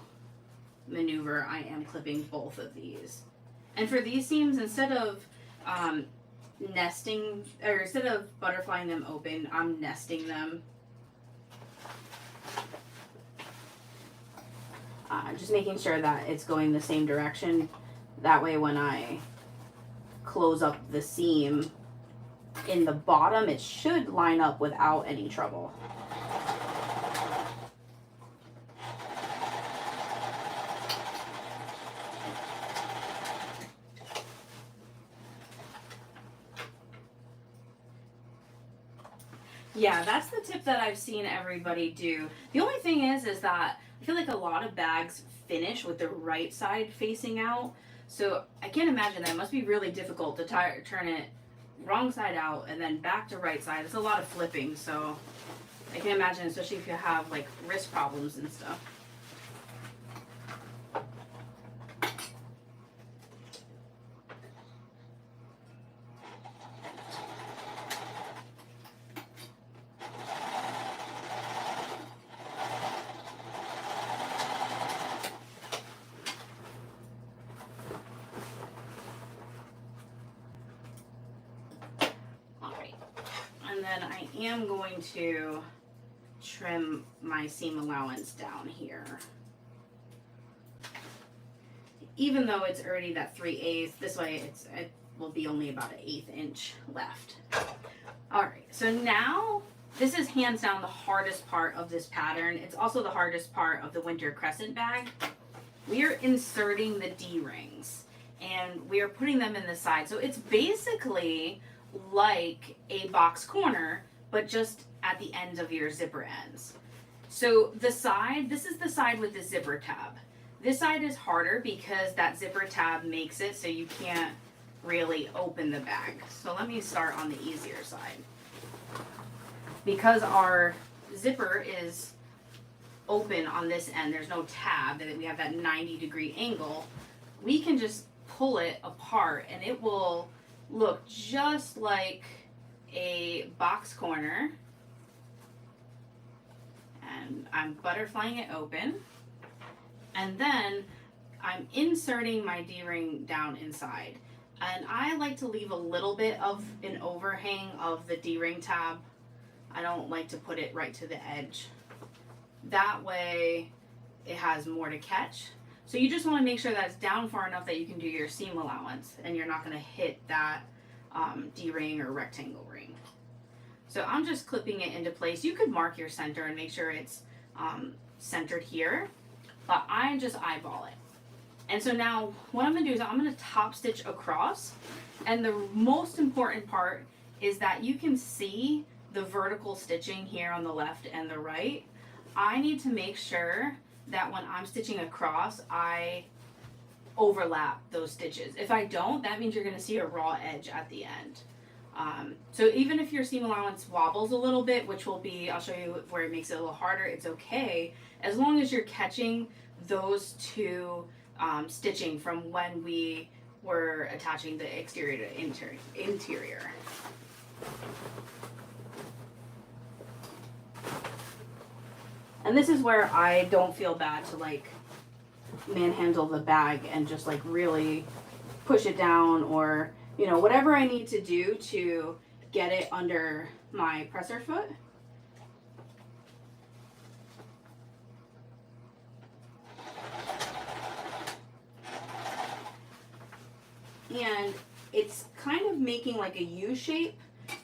maneuver. I am clipping both of these. And for these seams, instead of nesting, or instead of butterflying them open, I'm nesting them. Just making sure that it's going the same direction. That way when I close up the seam in the bottom, it should line up without any trouble. Yeah, that's the tip that I've seen everybody do. The only thing is that I feel like a lot of bags finish with the right side facing out. So I can't imagine that. It must be really difficult to turn it wrong side out and then back to right side. It's a lot of flipping, so I can imagine, especially if you have like wrist problems and stuff. And then I am going to trim my seam allowance down here. Even though it's already that 3/8, this way it will be only about an 1/8 inch left. Alright, so now this is hands down the hardest part of this pattern. It's also the hardest part of the winter crescent bag. We are inserting the D-rings and we are putting them in the side. So it's basically like a box corner, but just at the ends of your zipper ends. So the side, this is the side with the zipper tab. This side is harder because that zipper tab makes it so you can't really open the bag. So let me start on the easier side. Because our zipper is open on this end, there's no tab, and we have that 90-degree angle, we can just pull it apart and it will look just like a box corner. And I'm butterflying it open. And then I'm inserting my D-ring down inside. And I like to leave a little bit of an overhang of the D-ring tab. I don't like to put it right to the edge. That way it has more to catch. So you just want to make sure that it's down far enough that you can do your seam allowance and you're not going to hit that D-ring or rectangle ring. So I'm just clipping it into place. You could mark your center and make sure it's centered here, but I just eyeball it. And so now what I'm going to do is I'm going to top stitch across, and the most important part is that you can see the vertical stitching here on the left and the right. I need to make sure that when I'm stitching across, I overlap those stitches. If I don't, that means you're going to see a raw edge at the end. So even if your seam allowance wobbles a little bit, which will be, I'll show you where it makes it a little harder, it's okay, as long as you're catching those two stitching from when we were attaching the exterior to interior. And this is where I don't feel bad to like manhandle the bag and just like really push it down, or you know, whatever I need to do to get it under my presser foot. and it's kind of making like a U shape.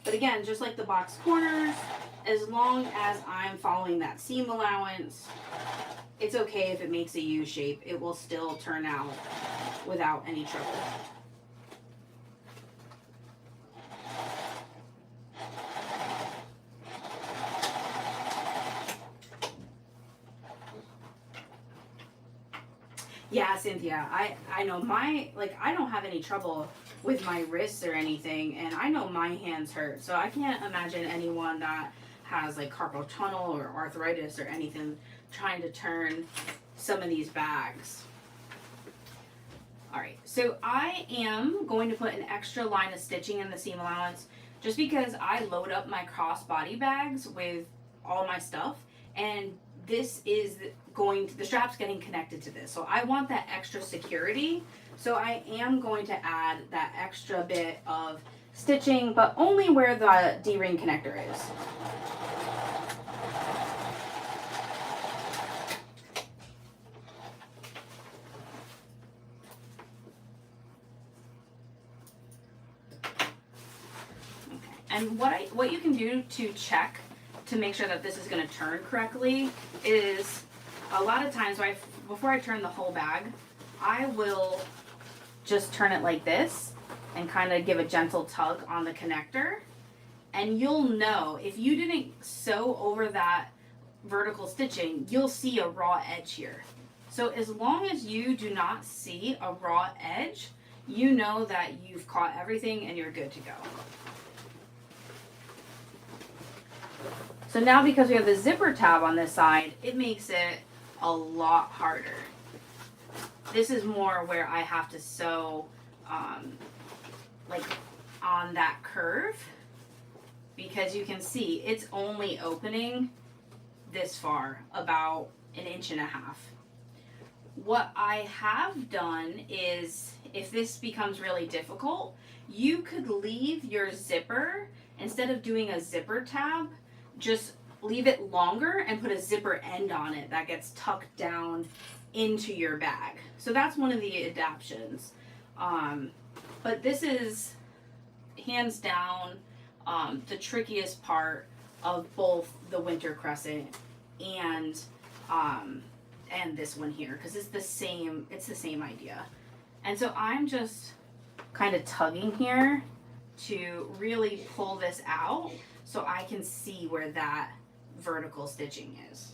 But again, just like the box corners, as long as I'm following that seam allowance, it's okay if it makes a U shape. It will still turn out without any trouble. Yeah, Cynthia, I know I don't have any trouble with my wrists or anything, and I know my hands hurt, so I can't imagine anyone that has like carpal tunnel or arthritis or anything trying to turn some of these bags. All right, so I am going to put an extra line of stitching in the seam allowance just because I load up my crossbody bags with all my stuff, and this is the strap's getting connected to this. So I want that extra security. So I am going to add that extra bit of stitching, but only where the D-ring connector is. And what you can do to check to make sure that this is going to turn correctly is a lot of times before I turn the whole bag, I will just turn it like this and kind of give a gentle tug on the connector. And you'll know if you didn't sew over that vertical stitching, you'll see a raw edge here. So as long as you do not see a raw edge, you know that you've caught everything and you're good to go. So now because we have the zipper tab on this side, it makes it a lot harder. This is more where I have to sew like on that curve, because you can see it's only opening this far, about 1.5 inches. What I have done is, if this becomes really difficult, you could leave your zipper, instead of doing a zipper tab, just leave it longer and put a zipper end on it that gets tucked down into your bag. So that's one of the adaptations. But this is hands down the trickiest part of both the winter crescent and this one here, because it's the same idea. And so I'm just kind of tugging here to really pull this out so I can see where that vertical stitching is.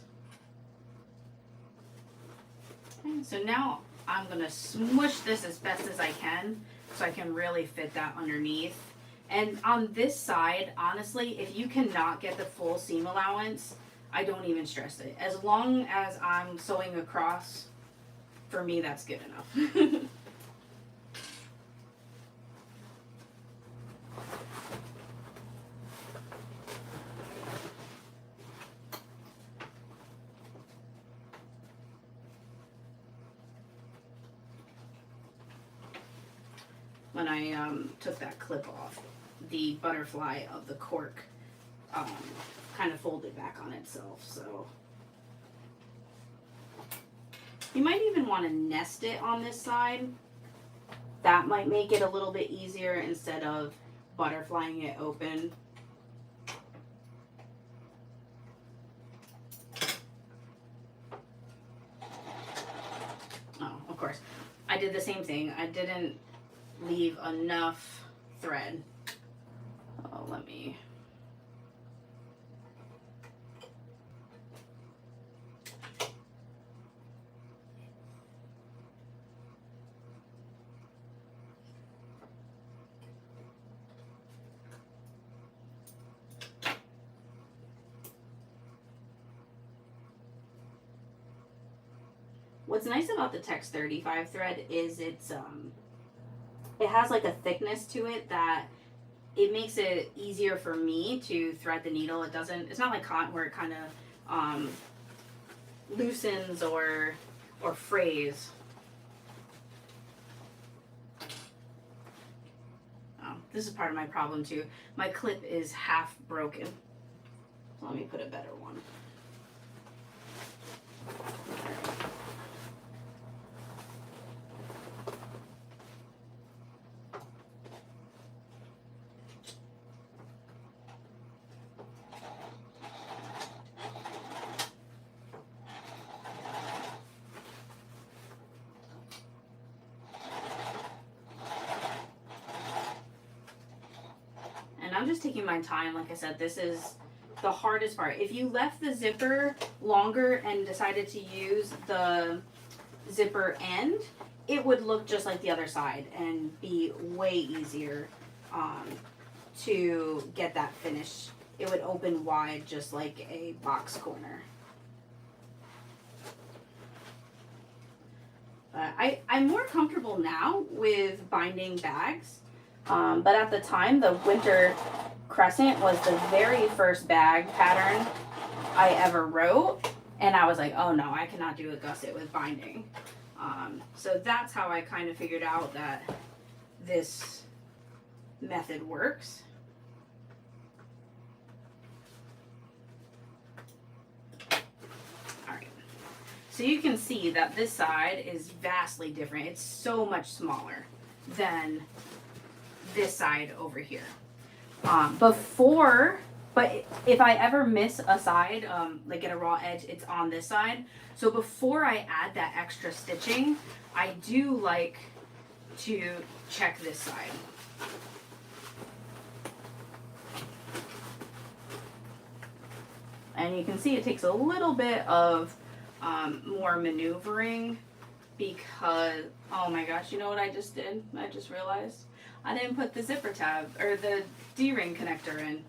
Okay, so now I'm going to smush this as best as I can so I can really fit that underneath. And on this side, honestly, if you cannot get the full seam allowance, I don't even stress it. As long as I'm sewing across, for me, that's good enough. When I took that clip off, the butterfly of the cork kind of folded back on itself. So you might even want to nest it on this side. That might make it a little bit easier instead of butterflying it open. Oh, of course, I did the same thing. I didn't leave enough thread. Oh, let me. What's nice about the Tex 35 thread is it has like a thickness to it that it makes it easier for me to thread the needle. It's not like cotton where it kind of loosens or frays. Oh, this is part of my problem too. My clip is half broken. So let me put a better one. just taking my time. Like I said, this is the hardest part. If you left the zipper longer and decided to use the zipper end, it would look just like the other side and be way easier to get that finish. It would open wide just like a box corner. But I'm more comfortable now with binding bags. But at the time, the Winter Crescent was the very first bag pattern I ever wrote. And I was like, oh no, I cannot do a gusset with binding. So that's how I kind of figured out that this method works. All right. So you can see that this side is vastly different. It's so much smaller than this side over here. But if I ever miss a side, like get a raw edge, it's on this side. So before I add that extra stitching, I do like to check this side. And you can see it takes a little bit of more maneuvering because, oh my gosh, you know what I just did? I just realized I didn't put the zipper tab or the D-ring connector in.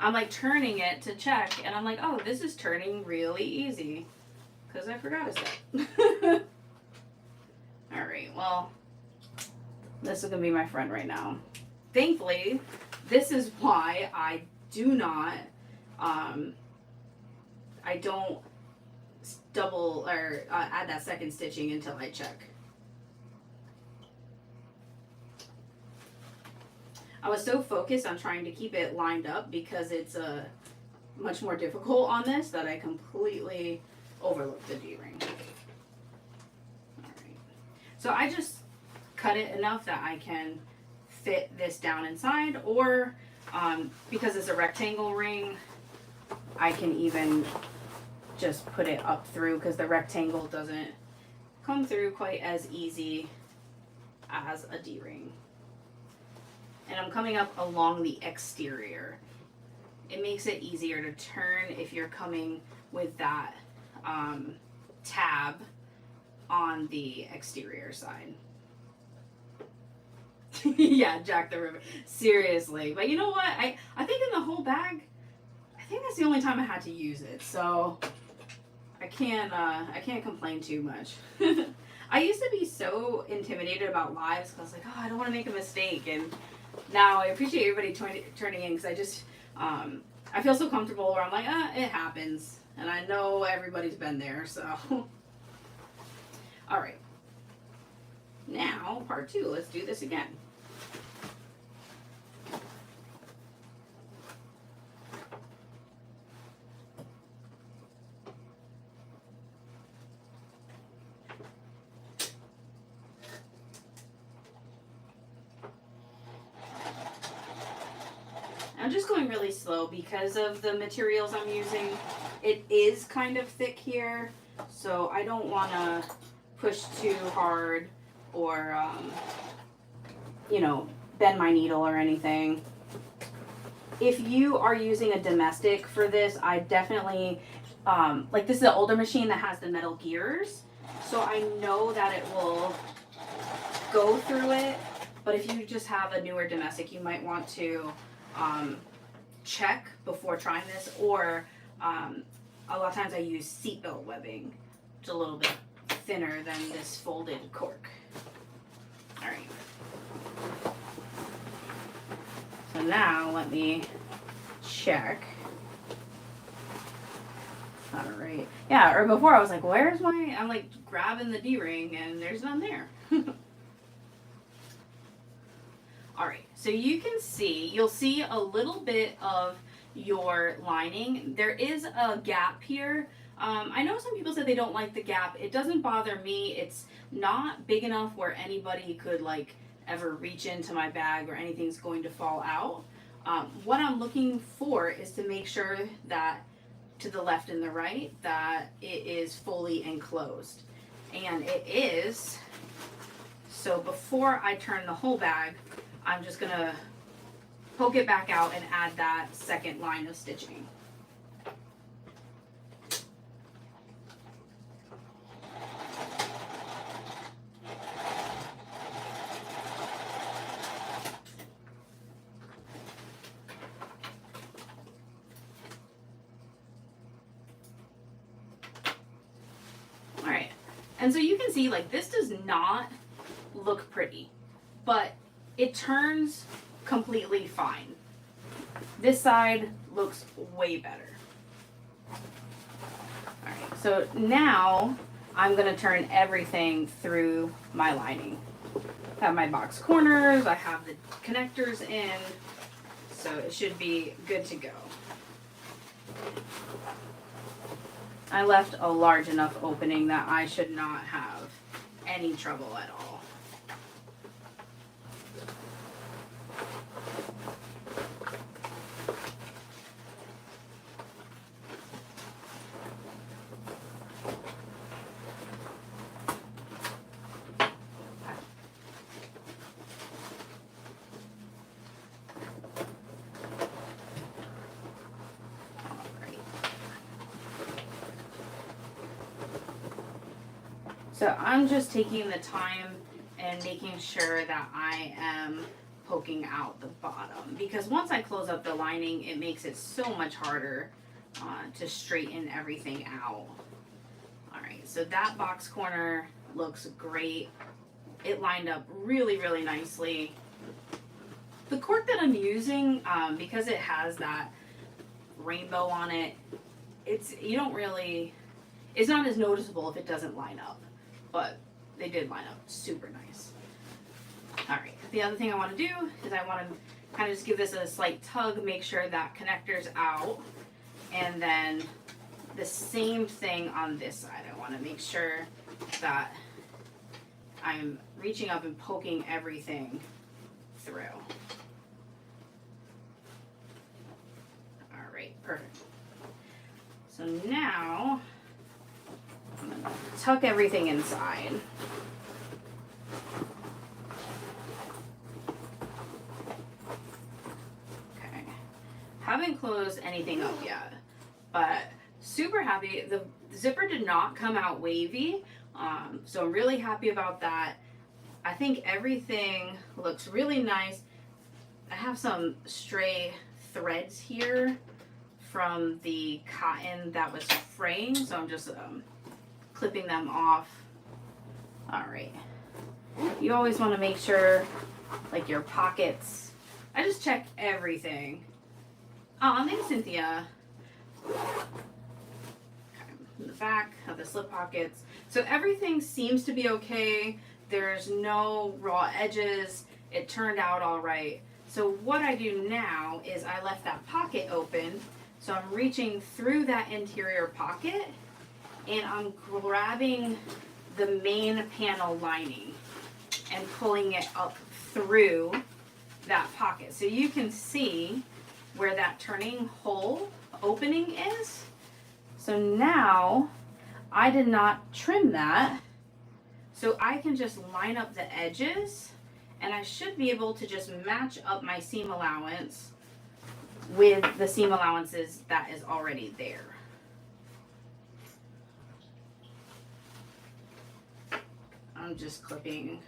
I'm like turning it to check and I'm like, oh, this is turning really easy because I forgot a step. All right, well, this is gonna be my friend right now. Thankfully, this is why I do not, I don't double or add that second stitching until I check. I was so focused on trying to keep it lined up because it's much more difficult on this that I completely overlooked the D-ring. Alright. So I just cut it enough that I can fit this down inside, or because it's a rectangle ring, I can even just put it up through because the rectangle doesn't come through quite as easy as a D-ring. And I'm coming up along the exterior. It makes it easier to turn if you're coming with that tab on the exterior side. Yeah, Jack the Ripper. Seriously. But you know what? I think in the whole bag, I think that's the only time I had to use it. So I can't complain too much. I used to be so intimidated about lives because I was like, oh, I don't want to make a mistake. And now I appreciate everybody turning in because I just, I feel so comfortable where I'm like, it happens. And I know everybody's been there, so. All right. Now, part 2. Let's do this again. I'm just going really slow because of the materials I'm using. It is kind of thick here, so I don't want to push too hard or, you know, bend my needle or anything. If you are using a domestic for this, I definitely, like this is an older machine that has the metal gears, so I know that it will go through it, but if you just have a newer domestic, you might want to check before trying this, or a lot of times I use seatbelt webbing, which is a little bit thinner than this folded cork. All right. So now let me check. All right. Yeah, or before I was like, where's my, I'm like grabbing the D-ring and there's none there. All right, so you can see, you'll see a little bit of your lining. There is a gap here. I know some people said they don't like the gap. It doesn't bother me. It's not big enough where anybody could like ever reach into my bag or anything's going to fall out. What I'm looking for is to make sure that to the left and the right that it is fully enclosed. And it is. So before I turn the whole bag, I'm just gonna poke it back out and add that second line of stitching. Alright, and so you can see like this does not look pretty, but it turns completely fine. This side looks way better. Alright, so now I'm going to turn everything through my lining. I have my box corners, I have the connectors in, so it should be good to go. I left a large enough opening that I should not have any trouble at all. So I'm just taking the time and making sure that I am poking out the bottom, because once I close up the lining, it makes it so much harder to straighten everything out. Alright, so that box corner looks great. It lined up really, really nicely. The cork that I'm using, because it has that rainbow on it, it's not as noticeable if it doesn't line up. But they did line up super nice. Alright, the other thing I want to do is I want to kind of just give this a slight tug, make sure that connector's out. And then the same thing on this side. I want to make sure that I'm reaching up and poking everything through. Alright, perfect. So now I'm going to tuck everything inside. Okay. Haven't closed anything up yet, but super happy. The zipper did not come out wavy, so I'm really happy about that. I think everything looks really nice. I have some stray threads here from the cotton that was fraying, so I'm just clipping them off. Alright. You always want to make sure, like, your pockets. I just check everything. Oh, thanks, Cynthia. Okay. In the back of the slip pockets. So everything seems to be okay. There's no raw edges. It turned out alright. So what I do now is I left that pocket open. So I'm reaching through that interior pocket and I'm grabbing the main panel lining and pulling it up through that pocket. So you can see where that turning hole opening is. So now I did not trim that. So I can just line up the edges and I should be able to just match up my seam allowance with the seam allowances that is already there. I'm just clipping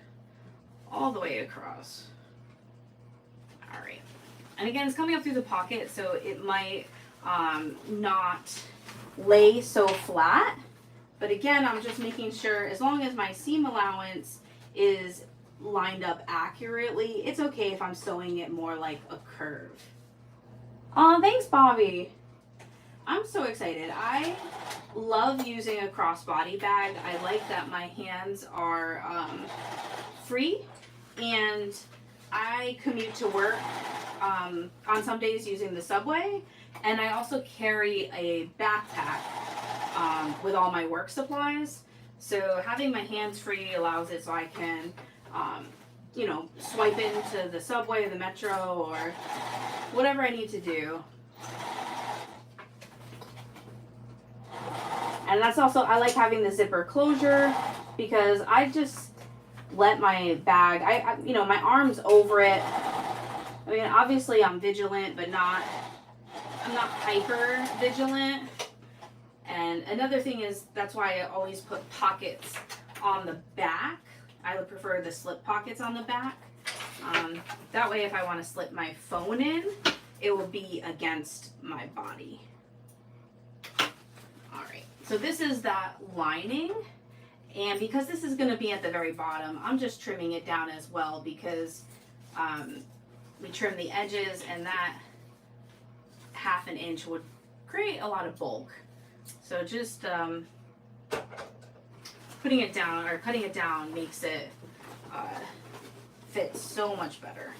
all the way across. Alright. And again, it's coming up through the pocket, so it might not lay so flat. But again, I'm just making sure, as long as my seam allowance is lined up accurately, it's okay if I'm sewing it more like a curve. Oh, thanks, Bobby. I'm so excited. I love using a crossbody bag. I like that my hands are free, and I commute to work on some days using the subway, and I also carry a backpack with all my work supplies. So having my hands free allows it so I can, you know, swipe into the subway, the metro, or whatever I need to do. And that's also, I like having the zipper closure because I just let my bag, you know, my arm's over it. mean, obviously I'm vigilant, but I'm not hyper vigilant. And another thing is, that's why I always put pockets on the back. I would prefer the slip pockets on the back. That way if I want to slip my phone in, it will be against my body. Alright, so this is that lining. And because this is going to be at the very bottom, I'm just trimming it down as well, because we trim the edges, and that 1/2 inch would create a lot of bulk. So just putting it down or cutting it down makes it fit so much better.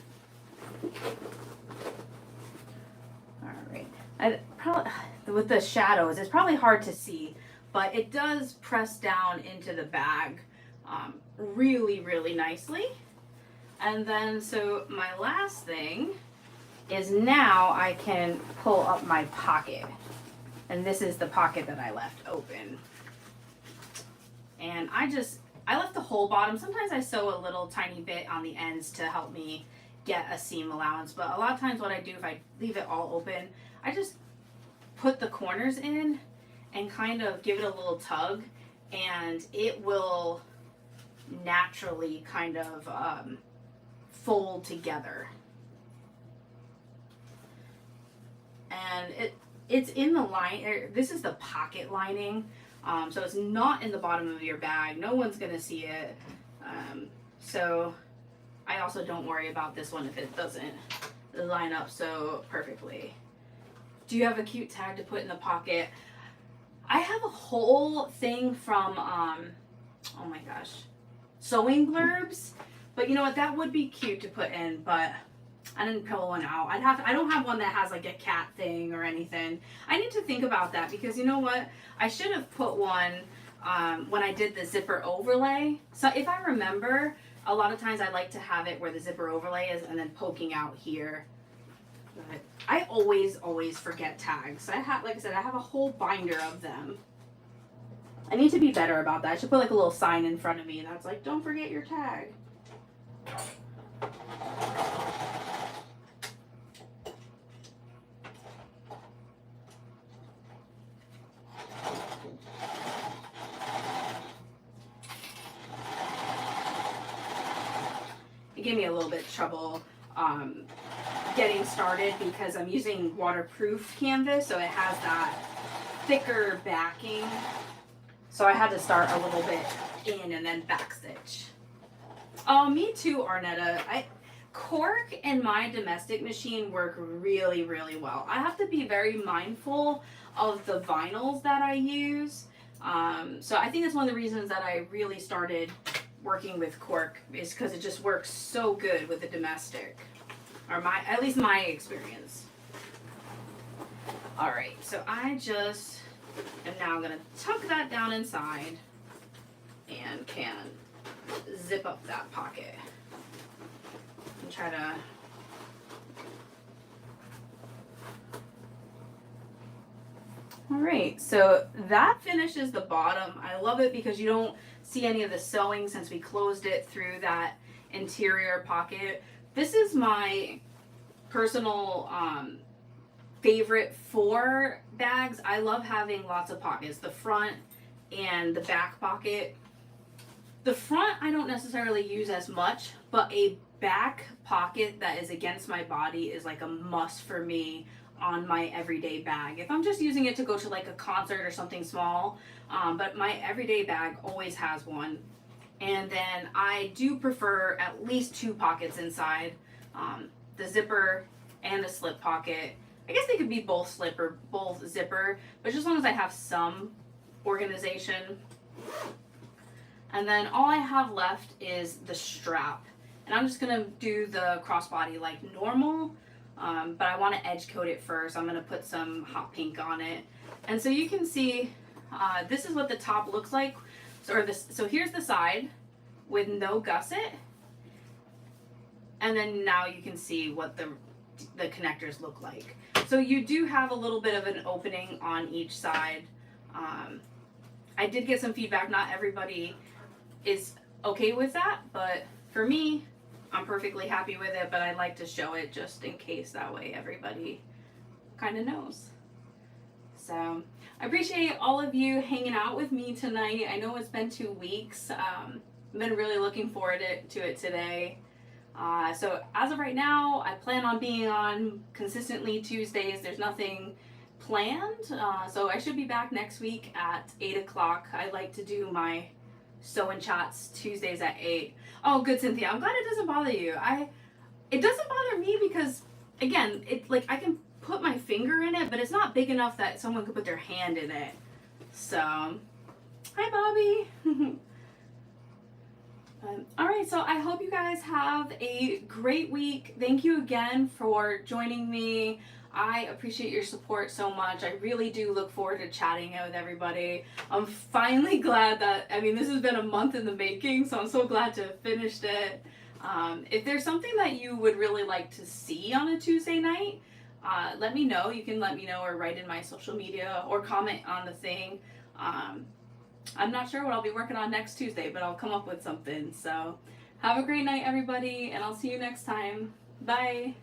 Alright, probably with the shadows, it's probably hard to see, but it does press down into the bag really, really nicely. And then, so my last thing is now I can pull up my pocket. And this is the pocket that I left open. And I left the whole bottom. Sometimes I sew a little tiny bit on the ends to help me get a seam allowance. But a lot of times what I do, if I leave it all open, I just put the corners in and kind of give it a little tug, and it will naturally kind of fold together. And it's in the line. This is the pocket lining, so it's not in the bottom of your bag. No one's gonna see it. So I also don't worry about this one if it doesn't line up so perfectly. Do you have a cute tag to put in the pocket? I have a whole thing from oh my gosh, sewing blurbs, but you know what, that would be cute to put in, but I didn't pull one out. I don't have one that has like a cat thing or anything. I need to think about that, because you know what, I should have put one when I did the zipper overlay. So if I remember, a lot of times I like to have it where the zipper overlay is and then poking out here. But I always forget tags. Like I said, I have a whole binder of them. I need to be better about that. I should put like a little sign in front of me that's like, don't forget your tag. It gave me a little bit of trouble getting started because I'm using waterproof canvas, so it has that thicker backing. So I had to start a little bit in and then backstitch. Oh, me too, Arnetta. Cork and my domestic machine work really, really well. I have to be very mindful of the vinyls that I use. So I think that's one of the reasons that I really started working with cork, is because it just works so good with the domestic, or at least my experience. All right, so I just am now gonna tuck that down inside and can zip up that pocket and try to all right, so that finishes the bottom. I love it because you don't see any of the sewing since we closed it through that interior pocket. This is my personal favorite for bags. I love having lots of pockets, the front and the back pocket. The front I don't necessarily use as much, but a back pocket that is against my body is like a must for me on my everyday bag. If I'm just using it to go to like a concert or something small, but my everyday bag always has one. And then I do prefer at least 2 pockets inside, the zipper and the slip pocket. I guess they could be both slip or both zipper, but just as long as I have some organization. And then all I have left is the strap. And I'm just gonna do the crossbody like normal, but I wanna edge coat it first. I'm gonna put some hot pink on it. And so you can see, this is what the top looks like. So here's the side with no gusset. And then now you can see what the connectors look like. So you do have a little bit of an opening on each side. I did get some feedback. Not everybody is okay with that, but for me, I'm perfectly happy with it, but I'd like to show it just in case, that way everybody kind of knows. So I appreciate all of you hanging out with me tonight. I know it's been 2 weeks. I've been really looking forward to it today. So as of right now, I plan on being on consistently Tuesdays. There's nothing planned. So I should be back next week at 8 o'clock. I like to do my sew and chats Tuesdays at 8. Oh, good, Cynthia. I'm glad it doesn't bother you. It doesn't bother me because, again, it like I can put my finger in it, but it's not big enough that someone could put their hand in it. So, hi, Bobby. All right, so I hope you guys have a great week. Thank you again for joining me. I appreciate your support so much. I really do look forward to chatting with everybody. I'm finally glad that, I mean, this has been a month in the making, so I'm so glad to have finished it. If there's something that you would really like to see on a Tuesday night, let me know. You can let me know or write in my social media or comment on the thing. I'm not sure what I'll be working on next Tuesday, but I'll come up with something. So have a great night, everybody, and I'll see you next time. Bye.